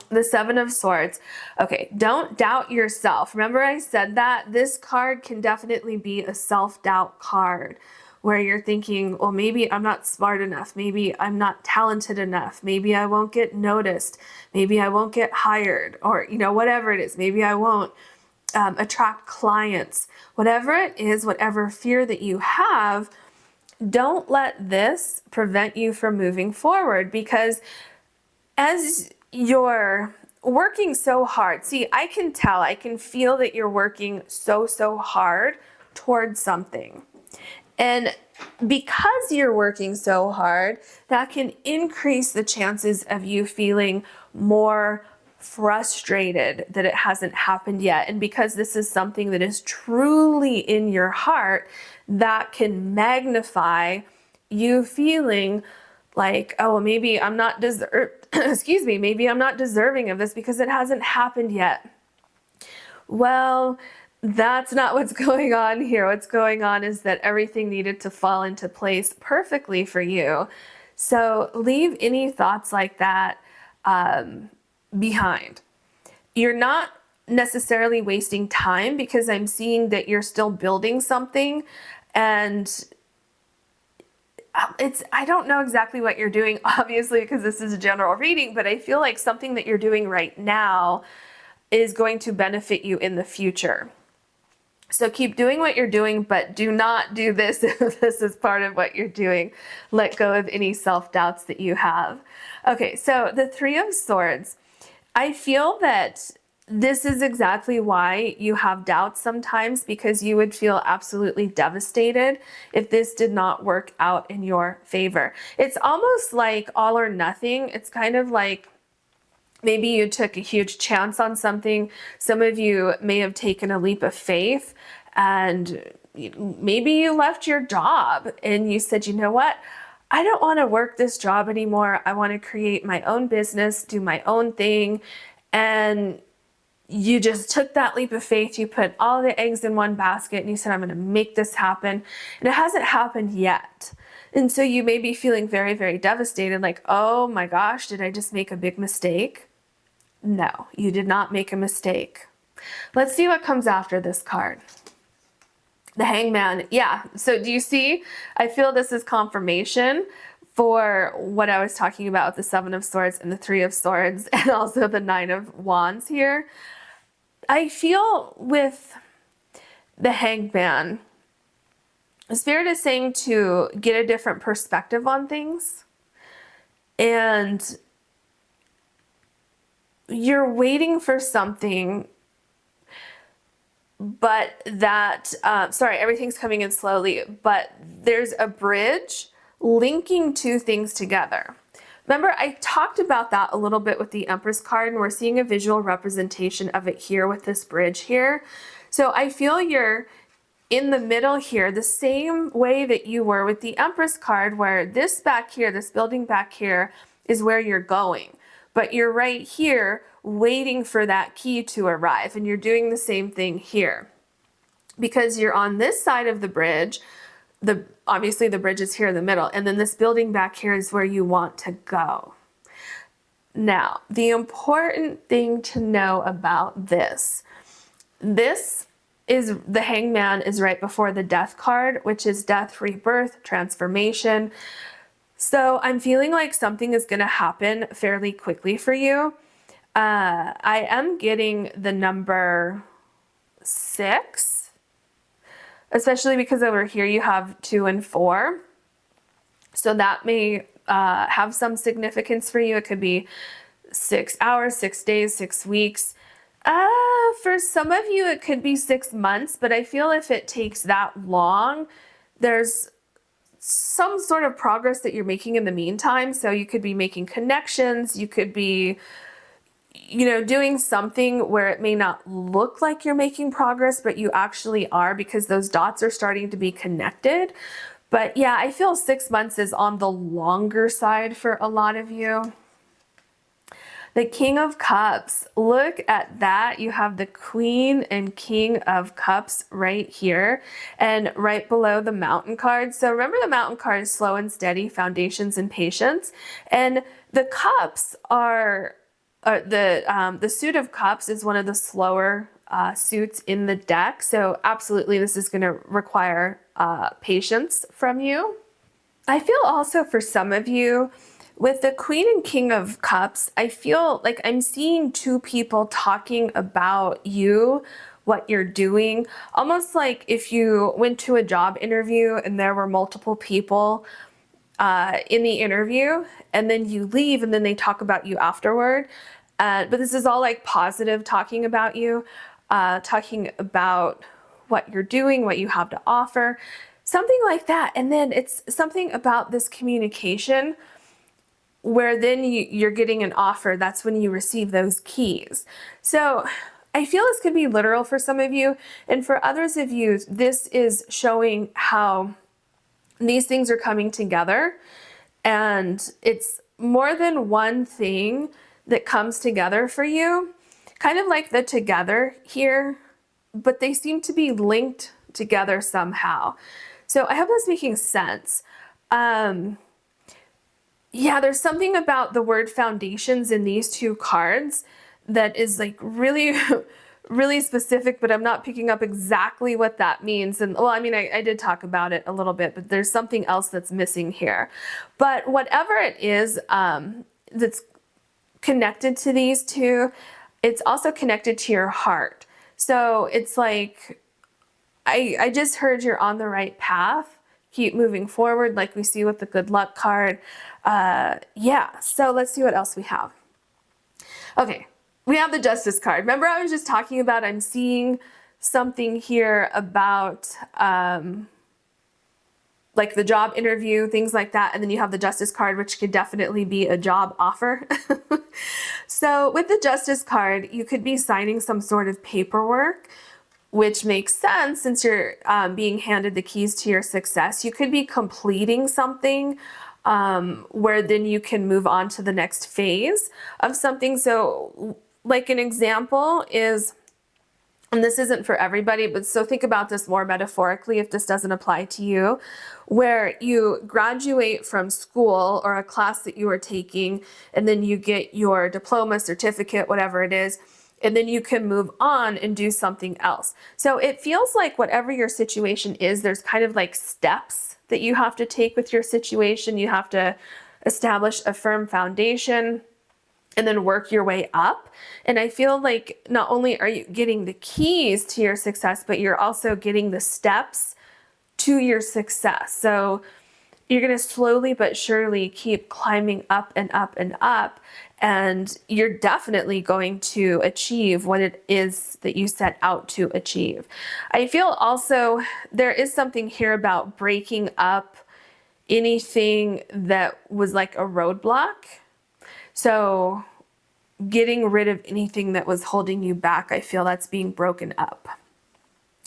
The Seven of Swords. Okay, don't doubt yourself. Remember I said that? This card can definitely be a self-doubt card where you're thinking, well, maybe I'm not smart enough. Maybe I'm not talented enough. Maybe I won't get noticed. Maybe I won't get hired, or, you know, whatever it is. Maybe I won't attract clients. Whatever it is, whatever fear that you have, don't let this prevent you from moving forward, because as you're working so hard, see, I can tell, I can feel that you're working so hard towards something. And because you're working so hard, that can increase the chances of you feeling more frustrated that it hasn't happened yet. And because this is something that is truly in your heart, that can magnify you feeling like, oh, maybe I'm not maybe I'm not deserving of this because it hasn't happened yet. Well, that's not what's going on here. What's going on is that everything needed to fall into place perfectly for you. So leave any thoughts like that behind. You're not necessarily wasting time, because I'm seeing that you're still building something, and I don't know exactly what you're doing, obviously, because this is a general reading, but I feel like something that you're doing right now is going to benefit you in the future. So keep doing what you're doing, but do not do this if this is part of what you're doing. Let go of any self-doubts that you have. Okay, so the Three of Swords. I feel that this is exactly why you have doubts sometimes, because you would feel absolutely devastated if this did not work out in your favor. It's almost like all or nothing. It's kind of like maybe you took a huge chance on something. Some of you may have taken a leap of faith, and maybe you left your job and you said, you know what? I don't want to work this job anymore. I want to create my own business, do my own thing. And you just took that leap of faith. You put all the eggs in one basket and you said, I'm going to make this happen. And it hasn't happened yet. And so you may be feeling very devastated, like, oh my gosh, did I just make a big mistake? No, you did not make a mistake. Let's see what comes after this card. The Hangman. Yeah, so do you see? I feel this is confirmation for what I was talking about with the Seven of Swords and the Three of Swords, and also the Nine of Wands here. I feel with the Hangman, Spirit is saying to get a different perspective on things. And you're waiting for something, but that, sorry, everything's coming in slowly, but there's a bridge linking two things together. Remember, I talked about that a little bit with the Empress card, and we're seeing a visual representation of it here with this bridge here. So I feel you're in the middle here, the same way that you were with the Empress card, where this back here, this building back here, is where you're going. But you're right here waiting for that key to arrive, and you're doing the same thing here. Because you're on this side of the bridge, obviously the bridge is here in the middle, and then this building back here is where you want to go. Now, the important thing to know about this is the Hangman is right before the Death card, which is death, rebirth, transformation. So I'm feeling like something is going to happen fairly quickly for you. I am getting the number 6, especially because over here you have 2 and 4. So that may have some significance for you. It could be 6 hours, 6 days, 6 weeks. For some of you, it could be 6 months, but I feel if it takes that long, there's some sort of progress that you're making in the meantime. So you could be making connections. You could be, doing something where it may not look like you're making progress, but you actually are, because those dots are starting to be connected. But yeah, I feel 6 months is on the longer side for a lot of you. The King of Cups, look at that. You have the Queen and King of Cups right here and right below the Mountain card. So remember, the Mountain card is slow and steady, foundations and patience. And the Cups are, the suit of Cups is one of the slower suits in the deck. So absolutely, this is going to require patience from you. I feel also for some of you, with the Queen and King of Cups, I feel like I'm seeing 2 people talking about you, what you're doing. Almost like if you went to a job interview and there were multiple people in the interview, and then you leave and then they talk about you afterward. But this is all like positive talking about you, talking about what you're doing, what you have to offer, something like that. And then it's something about this communication where then you're getting an offer. That's when you receive those keys. So I feel this could be literal for some of you. And for others of you, this is showing how these things are coming together. And it's more than one thing that comes together for you. Kind of like the together here, but they seem to be linked together somehow. So I hope that's making sense. Yeah, there's something about the word foundations in these 2 cards that is like really, really specific, but I'm not picking up exactly what that means. And well, I mean, I did talk about it a little bit, but there's something else that's missing here. But whatever it is that's connected to these 2, it's also connected to your heart. So it's like, I just heard you're on the right path. Keep moving forward, like we see with the good luck card. Yeah, so let's see what else we have. Okay, we have the Justice card. Remember, I was just talking about, I'm seeing something here about like the job interview, things like that. And then you have the Justice card, which could definitely be a job offer. So with the Justice card, you could be signing some sort of paperwork, which makes sense since you're being handed the keys to your success. You could be completing something where then you can move on to the next phase of something. So like an example is, and this isn't for everybody, but so think about this more metaphorically if this doesn't apply to you, where you graduate from school or a class that you are taking, and then you get your diploma, certificate, whatever it is, and then you can move on and do something else. So it feels like whatever your situation is, there's kind of like steps that you have to take with your situation. You have to establish a firm foundation and then work your way up. And I feel like not only are you getting the keys to your success, but you're also getting the steps to your success. So you're going to slowly but surely keep climbing up and up and up, and you're definitely going to achieve what it is that you set out to achieve. I feel also there is something here about breaking up anything that was like a roadblock. So getting rid of anything that was holding you back, I feel that's being broken up.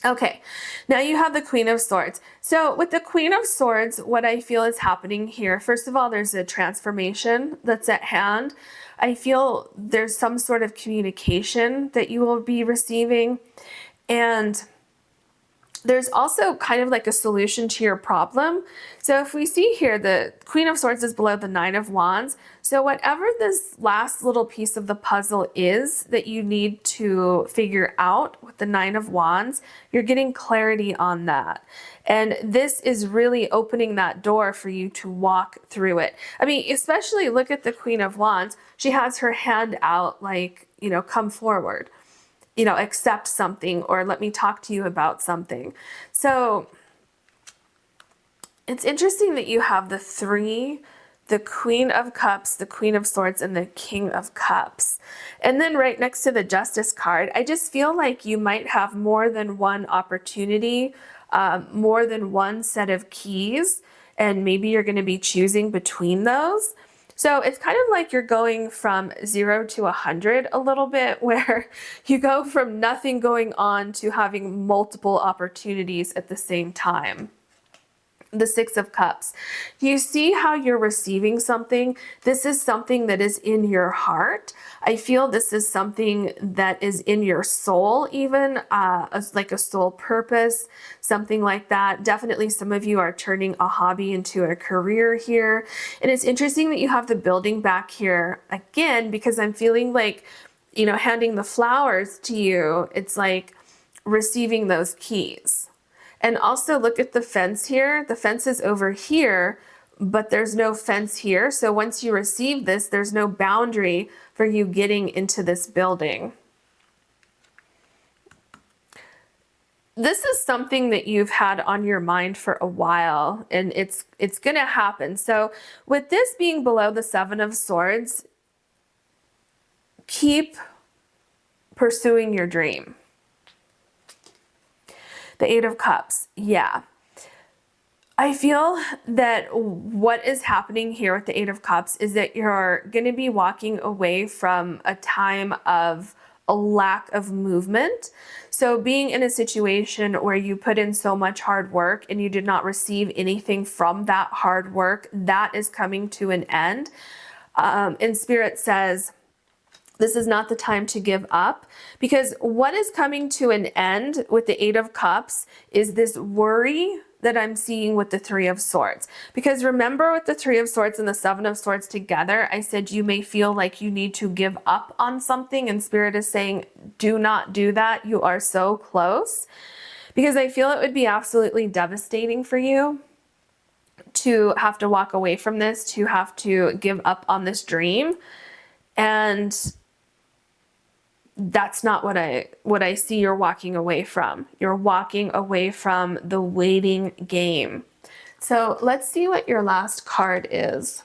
Okay, now you have the Queen of Swords. So with the Queen of Swords, what I feel is happening here, first of all, there's a transformation that's at hand. I feel there's some sort of communication that you will be receiving. And there's also kind of like a solution to your problem. So if we see here, the Queen of Swords is below the Nine of Wands. So whatever this last little piece of the puzzle is that you need to figure out with the Nine of Wands, you're getting clarity on that. And this is really opening that door for you to walk through it. I mean, especially look at the Queen of Wands. She has her hand out like, you know, come forward. You know, accept something, or let me talk to you about something. So it's interesting that you have the three, the Queen of Cups, the Queen of Swords, and the King of Cups. And then right next to the Justice card, I just feel like you might have more than one opportunity, more than one set of keys, and maybe you're going to be choosing between those. So it's kind of like you're going from 0 to 100 a little bit, where you go from nothing going on to having multiple opportunities at the same time. The Six of Cups. You see how you're receiving something? This is something that is in your heart. I feel this is something that is in your soul, even like a soul purpose, something like that. Definitely some of you are turning a hobby into a career here. And it's interesting that you have the building back here again, because I'm feeling like, you know, handing the flowers to you, it's like receiving those keys. And also look at the fence here. The fence is over here, but there's no fence here. So once you receive this, there's no boundary for you getting into this building. This is something that you've had on your mind for a while, and it's going to happen. So with this being below the Seven of Swords, keep pursuing your dream. The Eight of Cups, yeah. I feel that what is happening here with the Eight of Cups is that you're going to be walking away from a time of a lack of movement. So being in a situation where you put in so much hard work and you did not receive anything from that hard work, that is coming to an end. And Spirit says, this is not the time to give up, because what is coming to an end with the Eight of Cups is this worry that I'm seeing with the Three of Swords. Because remember, with the Three of Swords and the Seven of Swords together, I said you may feel like you need to give up on something, and Spirit is saying, do not do that. You are so close. Because I feel it would be absolutely devastating for you to have to walk away from this, to have to give up on this dream. And that's not what I see you're walking away from. You're walking away from the waiting game. So let's see what your last card is.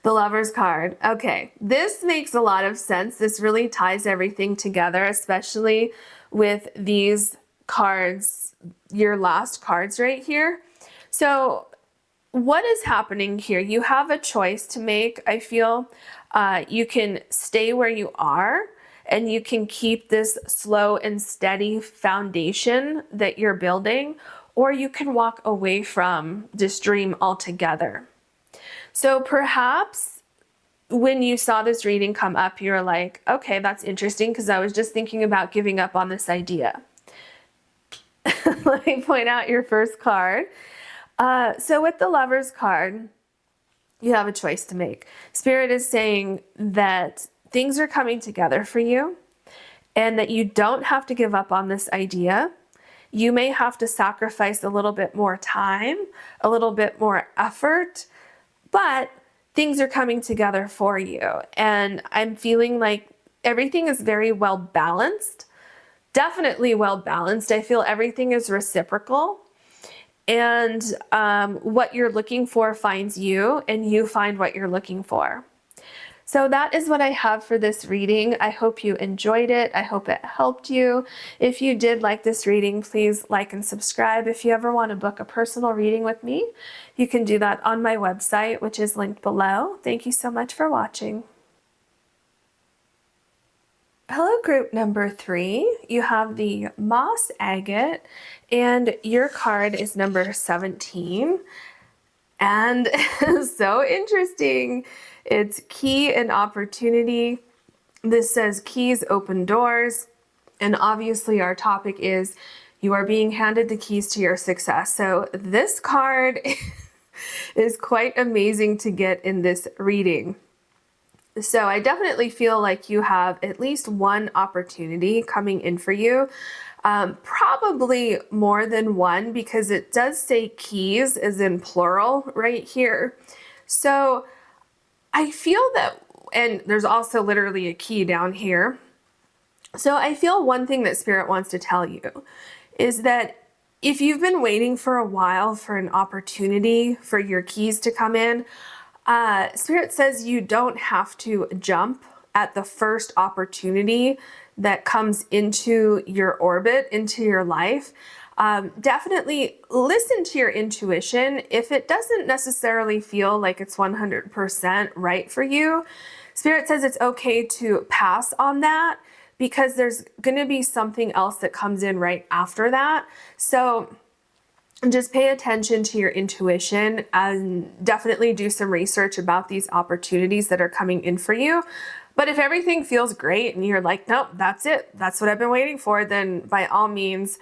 The Lover's card. Okay, this makes a lot of sense. This really ties everything together, especially with these cards, your last cards right here. So what is happening here? You have a choice to make, I feel. You can stay where you are, and you can keep this slow and steady foundation that you're building, or you can walk away from this dream altogether. So perhaps when you saw this reading come up, you're like, okay, that's interesting, because I was just thinking about giving up on this idea. Let me point out your first card. So with the Lover's card, you have a choice to make. Spirit is saying that things are coming together for you, and that you don't have to give up on this idea. You may have to sacrifice a little bit more time, a little bit more effort, but things are coming together for you. And I'm feeling like everything is very well balanced. definitely well balanced. I feel everything is reciprocal, and what you're looking for finds you, and you find what you're looking for. So that is what I have for this reading. I hope you enjoyed it. I hope it helped you. If you did like this reading, please like and subscribe. If you ever want to book a personal reading with me, you can do that on my website, which is linked below. Thank you so much for watching. Hello, group number 3. You have the Moss Agate, and your card is number 17. And so interesting. It's key and opportunity. This says keys open doors. And obviously our topic is you are being handed the keys to your success. So this card is quite amazing to get in this reading. So I definitely feel like you have at least one opportunity coming in for you. Probably more than one, because it does say keys as in plural right here. So I feel that, and there's also literally a key down here. So I feel one thing that Spirit wants to tell you is that if you've been waiting for a while for an opportunity for your keys to come in, Spirit says you don't have to jump at the first opportunity that comes into your orbit, into your life. Definitely listen to your intuition. If it doesn't necessarily feel like it's 100% right for you, Spirit says it's okay to pass on that, because there's going to be something else that comes in right after that. So just pay attention to your intuition and definitely do some research about these opportunities that are coming in for you. But if everything feels great and you're like, nope, that's it, that's what I've been waiting for, then by all means,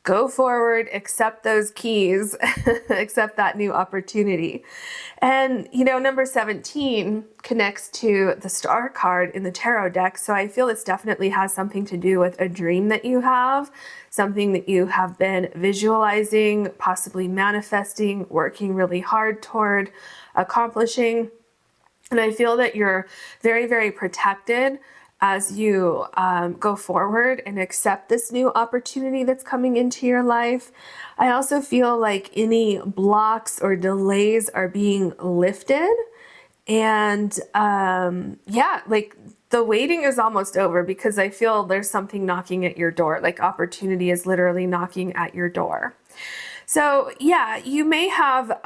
go forward, accept those keys, accept that new opportunity. And, you know, number 17 connects to the star card in the tarot deck. So I feel this definitely has something to do with a dream that you have, something that you have been visualizing, possibly manifesting, working really hard toward accomplishing. And I feel that you're very, very protected as you go forward and accept this new opportunity that's coming into your life. I also feel like any blocks or delays are being lifted. And yeah, like the waiting is almost over, because I feel there's something knocking at your door, like opportunity is literally knocking at your door. So yeah, you may have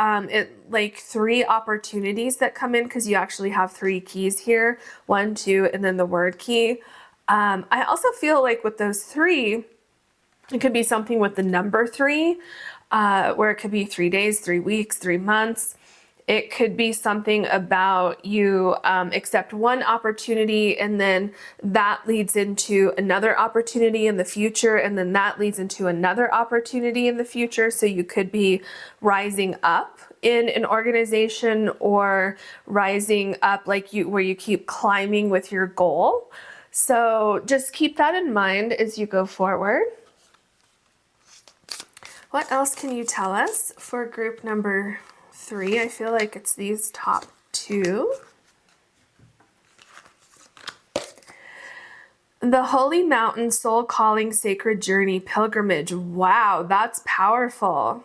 like 3 opportunities that come in, because you actually have 3 keys here, 1, 2, and then the word key. I also feel like with those 3, it could be something with the number 3, where it could be 3 days, 3 weeks, 3 months. It could be something about you accept one opportunity, and then that leads into another opportunity in the future, and then that leads into another opportunity in the future. So you could be rising up in an organization, or rising up like where you keep climbing with your goal. So just keep that in mind as you go forward. What else can you tell us for group number 3? I feel like it's these top 2. The Holy Mountain Soul Calling Sacred Journey Pilgrimage. Wow, that's powerful.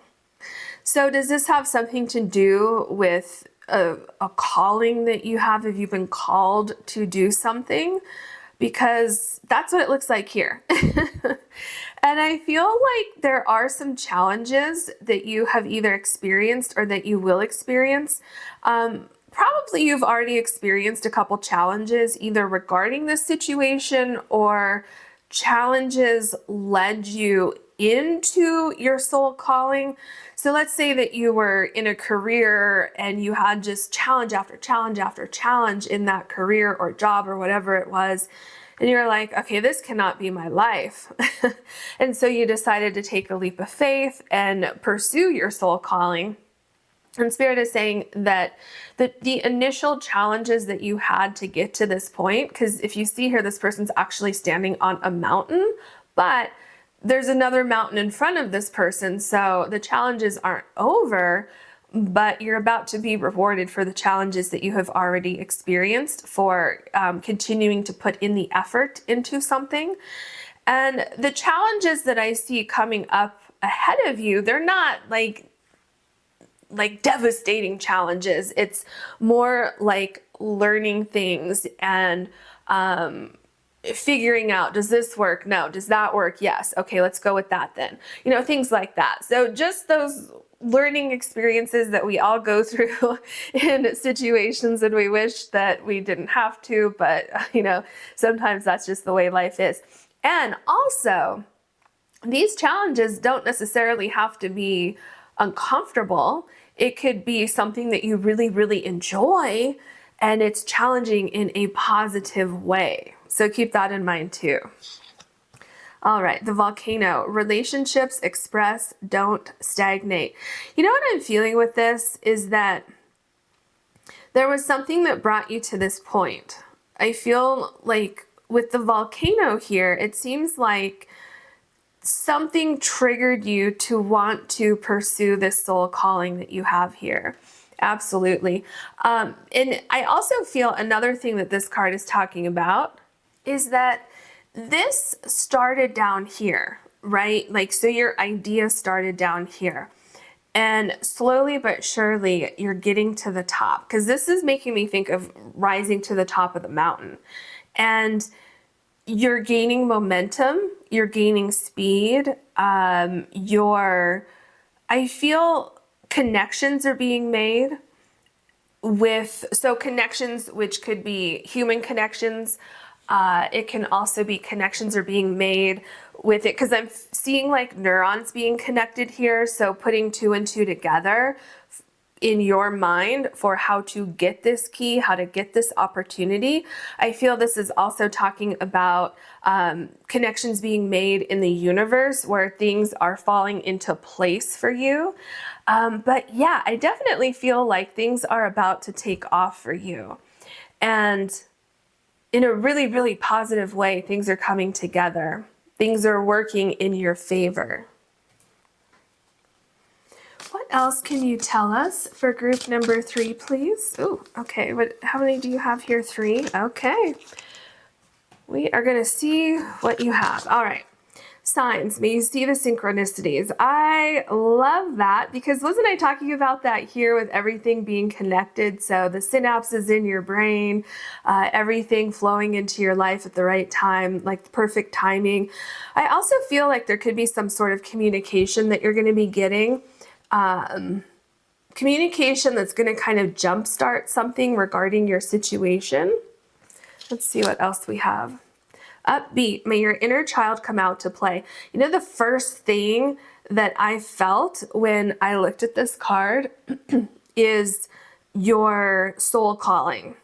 So does this have something to do with a calling that you have? Have you been called to do something? Because that's what it looks like here. And I feel like there are some challenges that you have either experienced or that you will experience. Probably you've already experienced a couple challenges either regarding this situation, or challenges led you into your soul calling. So let's say that you were in a career and you had just challenge after challenge after challenge in that career or job or whatever it was. And you're like, okay, this cannot be my life. And so you decided to take a leap of faith and pursue your soul calling. And Spirit is saying that the initial challenges that you had to get to this point, because if you see here, this person's actually standing on a mountain, but there's another mountain in front of this person. So the challenges aren't over, but you're about to be rewarded for the challenges that you have already experienced, for continuing to put in the effort into something. And the challenges that I see coming up ahead of you, they're not like devastating challenges. It's more like learning things and figuring out, does this work? No. Does that work? Yes. Okay, let's go with that then. You know, things like that. So just those learning experiences that we all go through in situations, and we wish that we didn't have to, but you know, sometimes that's just the way life is. And also, these challenges don't necessarily have to be uncomfortable. It could be something that you really, really enjoy, and it's challenging in a positive way. So keep that in mind too. All right, the volcano. Relationships express, don't stagnate. You know what I'm feeling with this is that there was something that brought you to this point. I feel like with the volcano here, it seems like something triggered you to want to pursue this soul calling that you have here. Absolutely. And I also feel another thing that this card is talking about is that this started down here, right? Like, so your idea started down here. And slowly but surely, you're getting to the top. Because this is making me think of rising to the top of the mountain. And you're gaining momentum, you're gaining speed, I feel connections are being made so connections which could be human connections, it can also be connections are being made with it, because I'm seeing like neurons being connected here, so putting 2 and 2 together in your mind for how to get this key, how to get this opportunity. I feel this is also talking about connections being made in the universe where things are falling into place for you. But yeah, I definitely feel like things are about to take off for you. And in a really, really positive way, things are coming together. Things are working in your favor. What else can you tell us for group number 3, please? Oh, okay. How many do you have here? 3. Okay. We are going to see what you have. All right. Signs. May you see the synchronicities. I love that, because wasn't I talking about that here with everything being connected? So the synapses in your brain, everything flowing into your life at the right time, like perfect timing. I also feel like there could be some sort of communication that you're going to be getting. Communication that's going to kind of jumpstart something regarding your situation. Let's see what else we have. Upbeat, may your inner child come out to play. You know, the first thing that I felt when I looked at this card is your soul calling.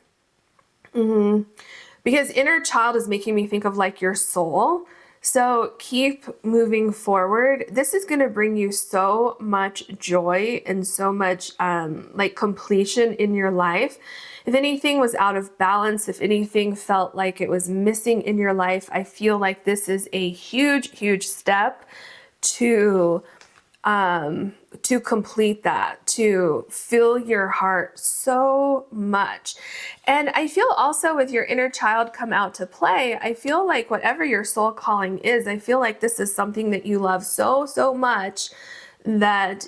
Because inner child is making me think of like your soul. So keep moving forward. This is going to bring you so much joy and so much like completion in your life. If anything was out of balance, if anything felt like it was missing in your life, I feel like this is a huge, huge step to complete that, to fill your heart so much. And I feel also with your inner child come out to play, I feel like whatever your soul calling is, I feel like this is something that you love so, so much that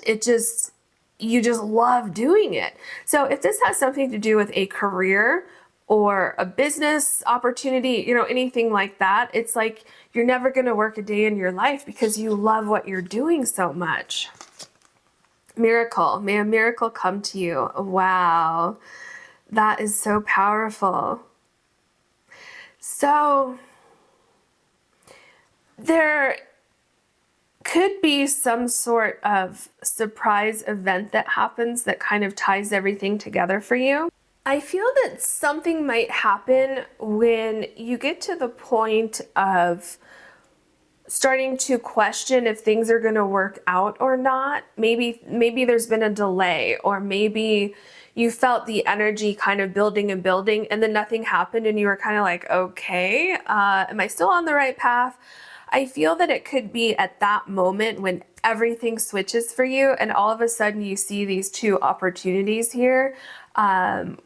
you just love doing it. So if this has something to do with a career or a business opportunity, you know, anything like that, it's like you're never going to work a day in your life because you love what you're doing so much. Miracle. May a miracle come to you. Wow. That is so powerful. So there could be some sort of surprise event that happens that kind of ties everything together for you. I feel that something might happen when you get to the point of starting to question if things are going to work out or not. Maybe there's been a delay, or maybe you felt the energy kind of building and building, and then nothing happened and you were kind of like, okay, am I still on the right path? I feel that it could be at that moment when everything switches for you and all of a sudden you see these 2 opportunities here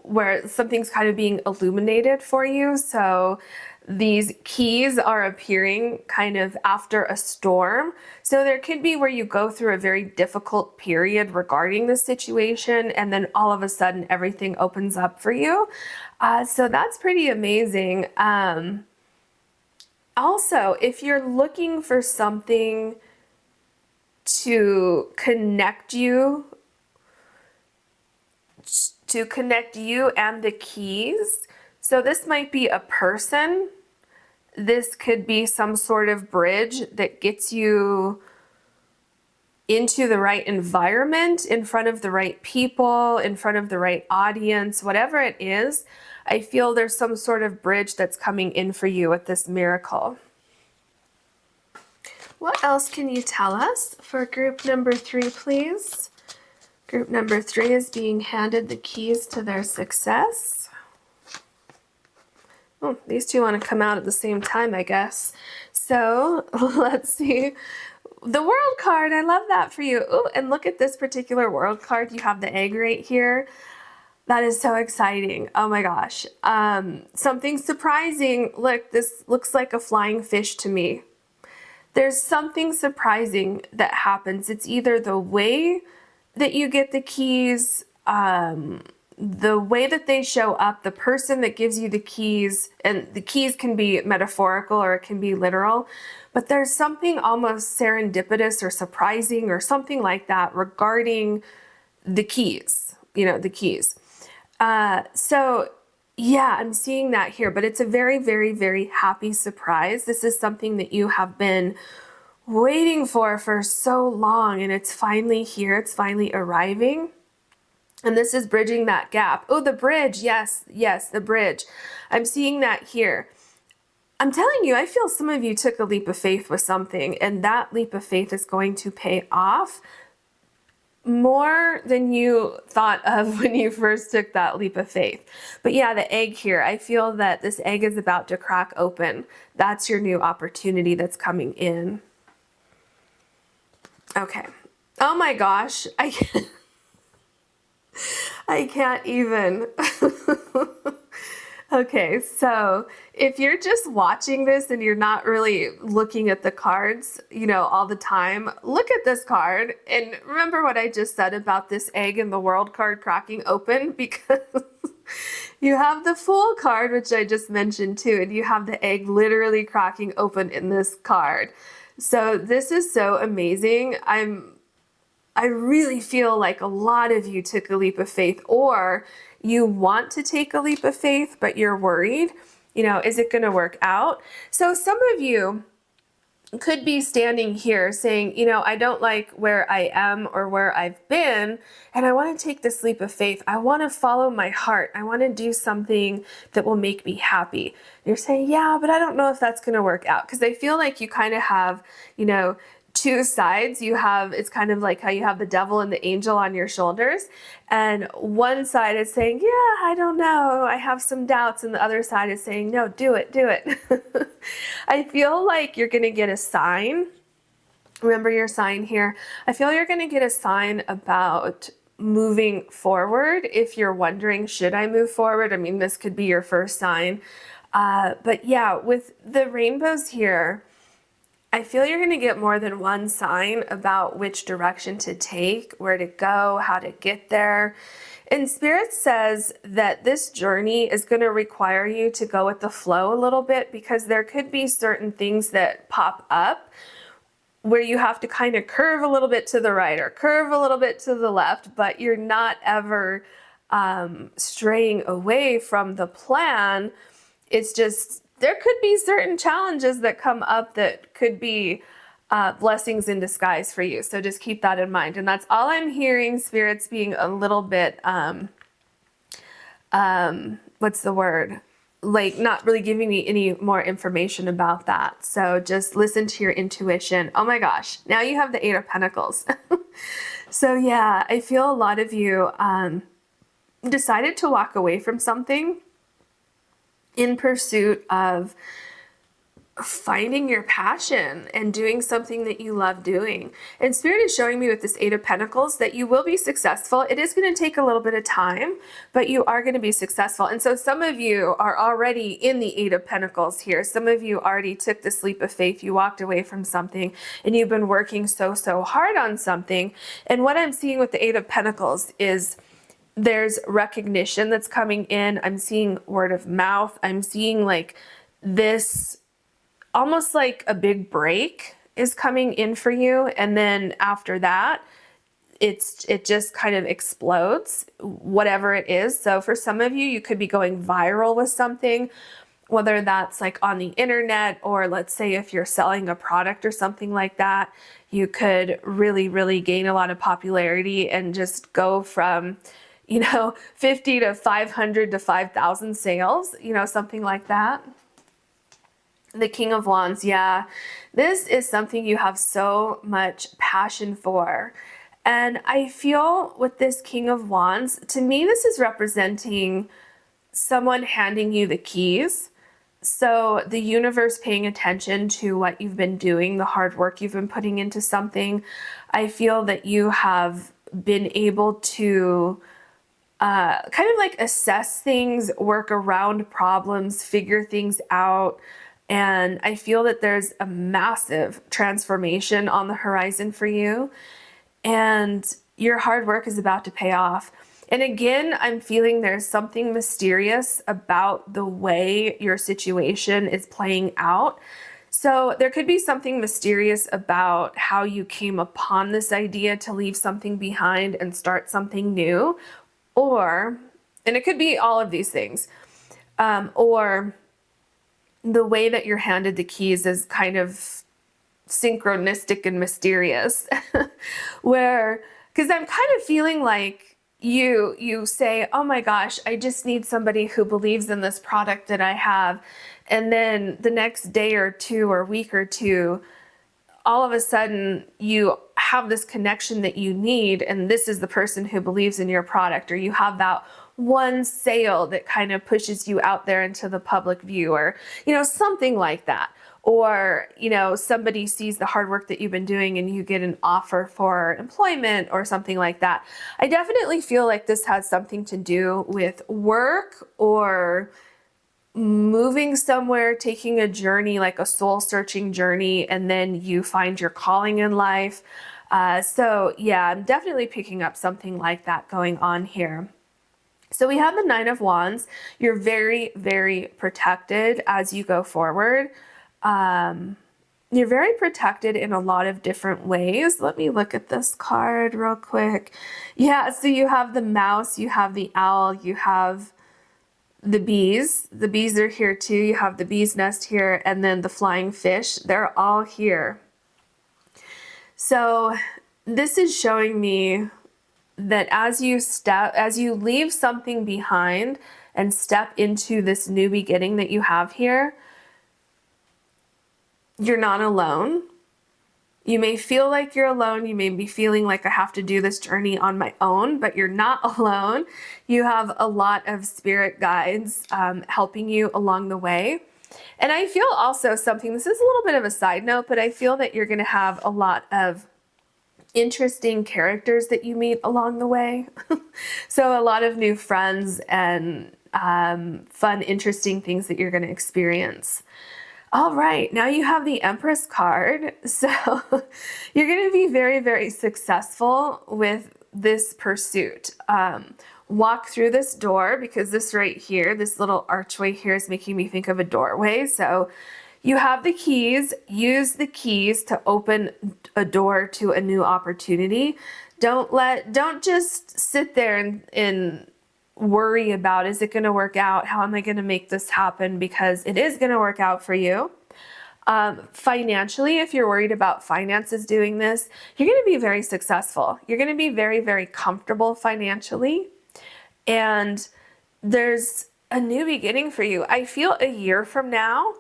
where something's kind of being illuminated for you. So these keys are appearing kind of after a storm. So there could be where you go through a very difficult period regarding the situation, and then all of a sudden everything opens up for you. So that's pretty amazing. Also, if you're looking for something to connect you and the keys, so this might be a person. This could be some sort of bridge that gets you into the right environment, in front of the right people, in front of the right audience, whatever it is. I feel there's some sort of bridge that's coming in for you with this miracle. What else can you tell us for group number 3, please? Group number 3 is being handed the keys to their success. Oh, these two want to come out at the same time, I guess. So let's see. The world card, I love that for you. Oh, and look at this particular world card. You have the egg right here. That is so exciting. Oh my gosh. Something surprising. Look, this looks like a flying fish to me. There's something surprising that happens. It's either the way that you get the keys, the way that they show up, the person that gives you the keys, and the keys can be metaphorical or it can be literal, but there's something almost serendipitous or surprising or something like that regarding the keys, the keys. So yeah, I'm seeing that here, but it's a very, very, very happy surprise. This is something that you have been waiting for so long, and it's finally here. It's finally arriving. And this is bridging that gap. Oh, the bridge. Yes, the bridge. I'm seeing that here. I'm telling you, I feel some of you took a leap of faith with something, and that leap of faith is going to pay off more than you thought of when you first took that leap of faith. But yeah, the egg here, I feel that this egg is about to crack open. That's your new opportunity that's coming in. Okay. Oh my gosh. I can't even. Okay, so if you're just watching this and you're not really looking at the cards, all the time, look at this card and remember what I just said about this egg and the world card cracking open, because you have the Fool card, which I just mentioned too, and you have the egg literally cracking open in this card. So this is so amazing. I really feel like a lot of you took a leap of faith, or you want to take a leap of faith, but you're worried, is it going to work out? So some of you could be standing here saying, I don't like where I am or where I've been, and I want to take this leap of faith. I want to follow my heart. I want to do something that will make me happy. And you're saying, yeah, but I don't know if that's going to work out, because I feel like you kind of have, two sides. It's kind of like how you have the devil and the angel on your shoulders, and one side is saying, yeah, I don't know, I have some doubts, and the other side is saying, no, do it. I feel like you're going to get a sign. Remember your sign here. I feel you're going to get a sign about moving forward. If you're wondering, should I move forward? I mean, this could be your first sign. But yeah, with the rainbows here, I feel you're going to get more than one sign about which direction to take, where to go, how to get there. And Spirit says that this journey is going to require you to go with the flow a little bit, because there could be certain things that pop up where you have to kind of curve a little bit to the right or curve a little bit to the left, but you're not ever straying away from the plan. It's just, there could be certain challenges that come up that could be blessings in disguise for you. So just keep that in mind. And that's all I'm hearing. Spirit's being a little bit, what's the word? Like not really giving me any more information about that. So just listen to your intuition. Oh my gosh. Now you have the 8 of Pentacles. So yeah, I feel a lot of you decided to walk away from something in pursuit of finding your passion and doing something that you love doing. And Spirit is showing me with this Eight of Pentacles that you will be successful. It is going to take a little bit of time, but you are going to be successful. And so some of you are already in the Eight of Pentacles here. Some of you already took this leap of faith. You walked away from something and you've been working so hard on something. And what I'm seeing with the Eight of Pentacles is there's recognition that's coming in. I'm seeing word of mouth. I'm seeing like this almost like a big break is coming in for you. And then after that, it just kind of explodes, whatever it is. So for some of you, you could be going viral with something, whether that's like on the internet, or let's say if you're selling a product or something like that, you could really gain a lot of popularity and just go from, 50 to 500 to 5,000 sales, something like that. The King of Wands, yeah. This is something you have so much passion for. And I feel with this King of Wands, to me, this is representing someone handing you the keys. So the universe paying attention to what you've been doing, the hard work you've been putting into something. I feel that you have been able to kind of like assess things, work around problems, figure things out. And I feel that there's a massive transformation on the horizon for you. And your hard work is about to pay off. And again, I'm feeling there's something mysterious about the way your situation is playing out. So there could be something mysterious about how you came upon this idea to leave something behind and start something new. Or, and it could be all of these things, or the way that you're handed the keys is kind of synchronistic and mysterious, because I'm kind of feeling like you say, oh my gosh, I just need somebody who believes in this product that I have. And then the next day or two or week or two, all of a sudden you have this connection that you need, and this is the person who believes in your product, or you have that one sale that kind of pushes you out there into the public view, or, something like that. Or, somebody sees the hard work that you've been doing and you get an offer for employment or something like that. I definitely feel like this has something to do with work or moving somewhere, taking a journey, like a soul searching journey, and then you find your calling in life. So yeah, I'm definitely picking up something like that going on here. So we have the Nine of Wands. You're very protected as you go forward. You're very protected in a lot of different ways. Let me look at this card real quick. Yeah, so you have the mouse, you have the owl, you have the bees. The bees are here too. You have the bee's nest here, and then the flying fish. They're all here. So this is showing me that as you leave something behind and step into this new beginning that you have here, you're not alone. You may feel like you're alone. You may be feeling like I have to do this journey on my own, but you're not alone. You have a lot of spirit guides helping you along the way. And I feel also something, this is a little bit of a side note, but I feel that you're going to have a lot of interesting characters that you meet along the way. So a lot of new friends and fun, interesting things that you're going to experience. All right, now you have the Empress card. So you're going to be very successful with this pursuit. Walk through this door, because this right here, this little archway here is making me think of a doorway. So you have the keys. Use the keys to open a door to a new opportunity. Don't just sit there and worry about, is it going to work out? How am I going to make this happen? Because it is going to work out for you. Financially, if you're worried about finances doing this, you're going to be very successful. You're going to be very comfortable financially. And there's a new beginning for you. I feel a year from now,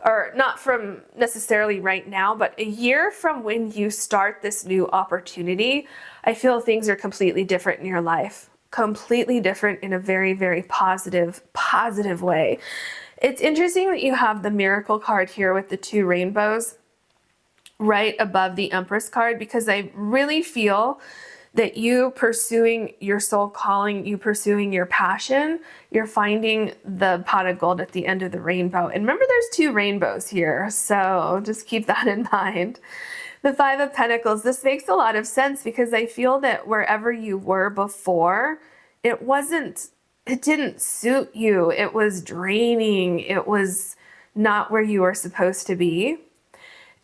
or not from necessarily right now, but a year from when you start this new opportunity, I feel things are completely different in your life. Completely different in a very positive way. It's interesting that you have the miracle card here with the 2 rainbows right above the Empress card, because I really feel that you pursuing your soul calling, you pursuing your passion, you're finding the pot of gold at the end of the rainbow. And remember, there's 2 rainbows here, so just keep that in mind. The 5 of Pentacles, this makes a lot of sense because I feel that wherever you were before, it didn't suit you. It was draining. It was not where you were supposed to be.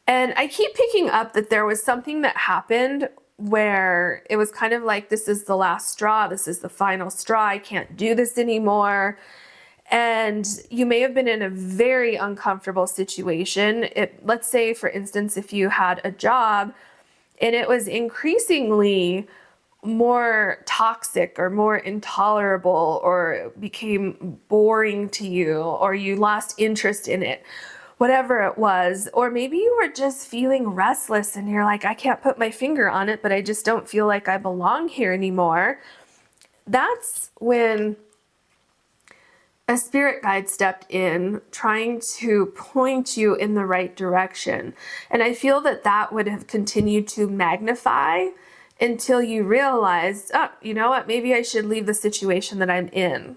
And I keep picking up that there was something that happened where it was kind of like, this is the last straw. This is the final straw. I can't do this anymore. And you may have been in a very uncomfortable situation. Let's say, for instance, if you had a job and it was increasingly more toxic or more intolerable, or became boring to you, or you lost interest in it, whatever it was. Or maybe you were just feeling restless and you're like, I can't put my finger on it, but I just don't feel like I belong here anymore. That's when a spirit guide stepped in, trying to point you in the right direction. And I feel that that would have continued to magnify until you realized, oh, you know what, maybe I should leave the situation that I'm in.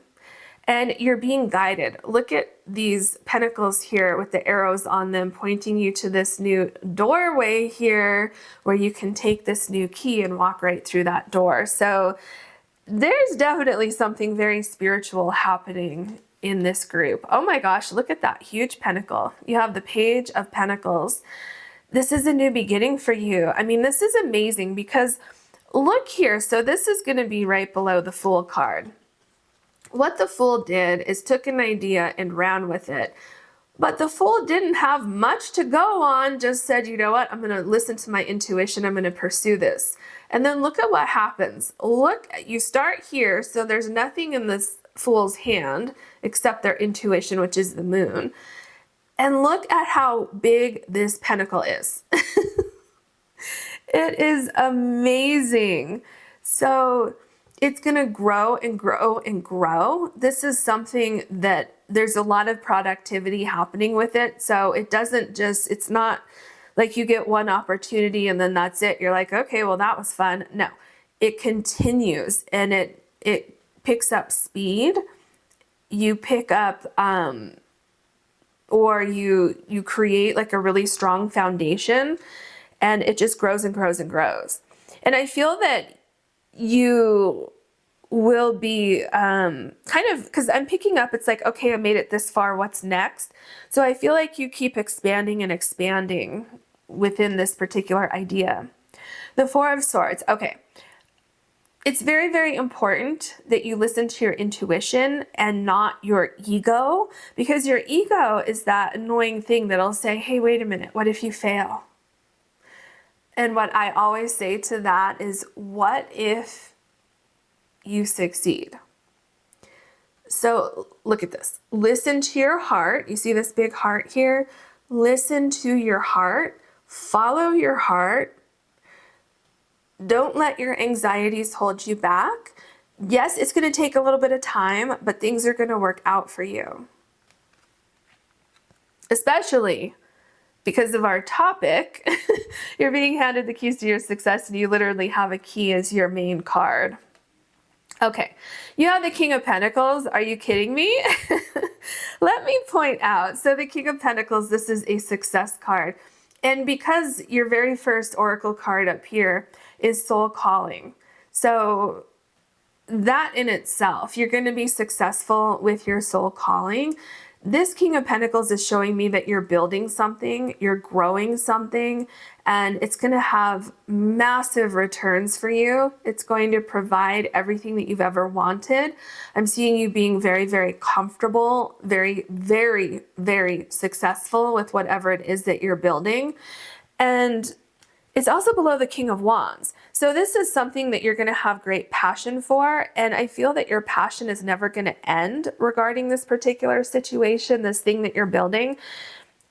And you're being guided. Look at these pentacles here with the arrows on them, pointing you to this new doorway here where you can take this new key and walk right through that door. So there's definitely something very spiritual happening in this group. Oh my gosh, look at that huge pentacle. You have the Page of Pentacles. This is a new beginning for you. I mean, this is amazing because look here. So this is going to be right below the Fool card. What the Fool did is took an idea and ran with it. But the Fool didn't have much to go on, just said, you know what, I'm going to listen to my intuition. I'm going to pursue this. And then look at what happens. Look, you start here. So there's nothing in this Fool's hand except their intuition, which is the moon. And look at how big this pentacle is. It is amazing. So it's going to grow and grow and grow. This is something that there's a lot of productivity happening with it. So it doesn't just, it's not like you get one opportunity and then that's it. You're like, okay, well, that was fun. No, it continues and it picks up speed. You pick up, or you create like a really strong foundation, and it just grows and grows and grows. And I feel that you will be kind of, because I'm picking up, it's like, okay, I made it this far, what's next? So I feel like you keep expanding and expanding within this particular idea. The Four of Swords. Okay. It's very, very important that you listen to your intuition and not your ego, because your ego is that annoying thing that'll say, hey, wait a minute, what if you fail? And what I always say to that is, what if you succeed? So look at this. Listen to your heart. You see this big heart here? Listen to your heart. Follow your heart. Don't let your anxieties hold you back. Yes, it's going to take a little bit of time, but things are going to work out for you. Especially because of our topic, you're being handed the keys to your success and you literally have a key as your main card. Okay, you have the King of Pentacles. Are you kidding me? Let me point out, so the King of Pentacles, this is a success card. And because your very first oracle card up here is soul calling. So that in itself, you're going to be successful with your soul calling. This King of Pentacles is showing me that you're building something, you're growing something, and it's going to have massive returns for you. It's going to provide everything that you've ever wanted. I'm seeing you being very, very comfortable, very, very, very successful with whatever it is that you're building. And it's also below the King of Wands. So this is something that you're going to have great passion for. And I feel that your passion is never going to end regarding this particular situation, this thing that you're building.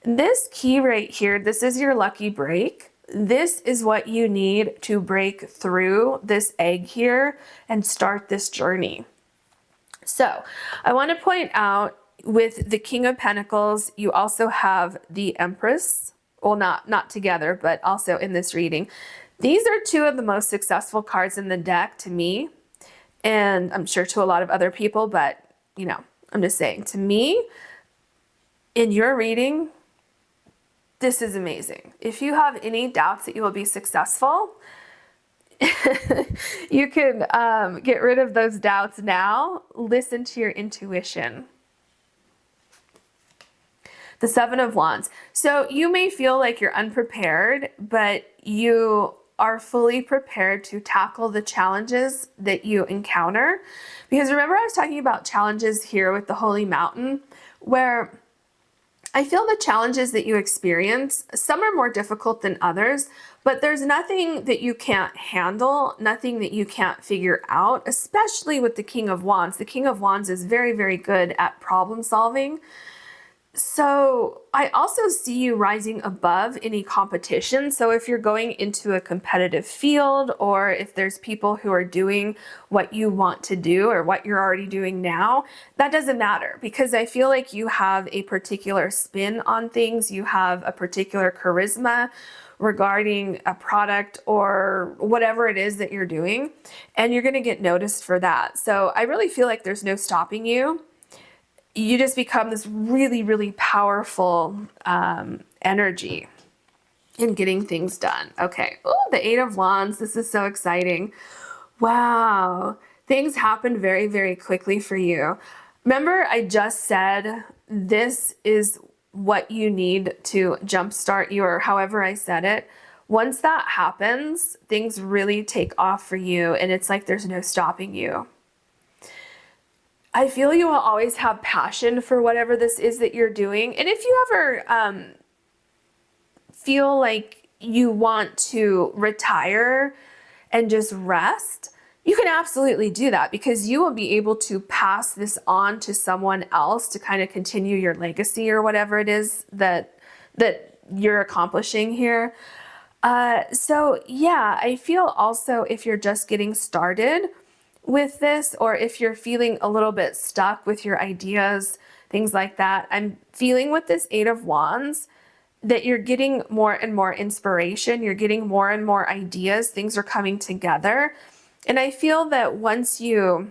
This key right here, this is your lucky break. This is what you need to break through this egg here and start this journey. So I want to point out, With the King of Pentacles, you also have the Empress. Well, not together, but also in this reading. These are two of the most successful cards in the deck to me, and I'm sure to a lot of other people, but you know, I'm just saying, to me, in your reading, this is amazing. If you have any doubts that you will be successful, you can get rid of those doubts now. Listen to your intuition. The Seven of Wands. So you may feel like you're unprepared, but you are fully prepared to tackle the challenges that you encounter. Because remember, I was talking about challenges here with the Holy Mountain, where I feel the challenges that you experience, some are more difficult than others, but there's nothing that you can't handle, nothing that you can't figure out, especially with the King of Wands. The King of Wands is very, very good at problem solving. So I also see you rising above any competition. So if you're going into a competitive field, or if there's people who are doing what you want to do or what you're already doing now, that doesn't matter, because I feel like you have a particular spin on things. You have a particular charisma regarding a product or whatever it is that you're doing, and you're going to get noticed for that. So I really feel like there's no stopping you. You just become this really, really powerful energy in getting things done. Okay. Oh, the Eight of Wands. This is so exciting. Wow. Things happen very, very quickly for you. Remember, I just said this is what you need to jumpstart you, or however I said it. Once that happens, things really take off for you, and it's like there's no stopping you. I feel you will always have passion for whatever this is that you're doing. And if you ever feel like you want to retire and just rest, you can absolutely do that, because you will be able to pass this on to someone else to kind of continue your legacy or whatever it is that you're accomplishing here. So yeah, I feel also if you're just getting started with this, or if you're feeling a little bit stuck with your ideas, things like that, I'm feeling with this Eight of Wands that you're getting more and more inspiration. You're getting more and more ideas. Things are coming together. And I feel that once you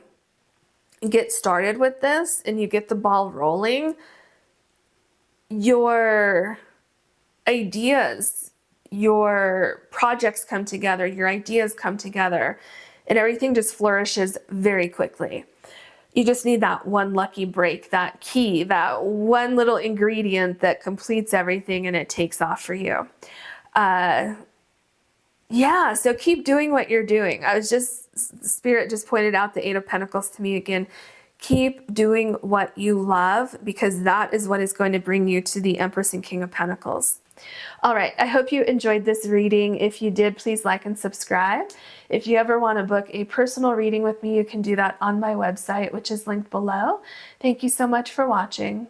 get started with this and you get the ball rolling, your ideas, your projects come together, your ideas come together, and everything just flourishes very quickly. You just need that one lucky break, that key, that one little ingredient that completes everything, and it takes off for you. Yeah, so keep doing what you're doing. Spirit just pointed out the Eight of Pentacles to me again. Keep doing what you love, because that is what is going to bring you to the Empress and King of Pentacles. All right, I hope you enjoyed this reading. If you did, please like and subscribe. If you ever want to book a personal reading with me, you can do that on my website, which is linked below. Thank you so much for watching.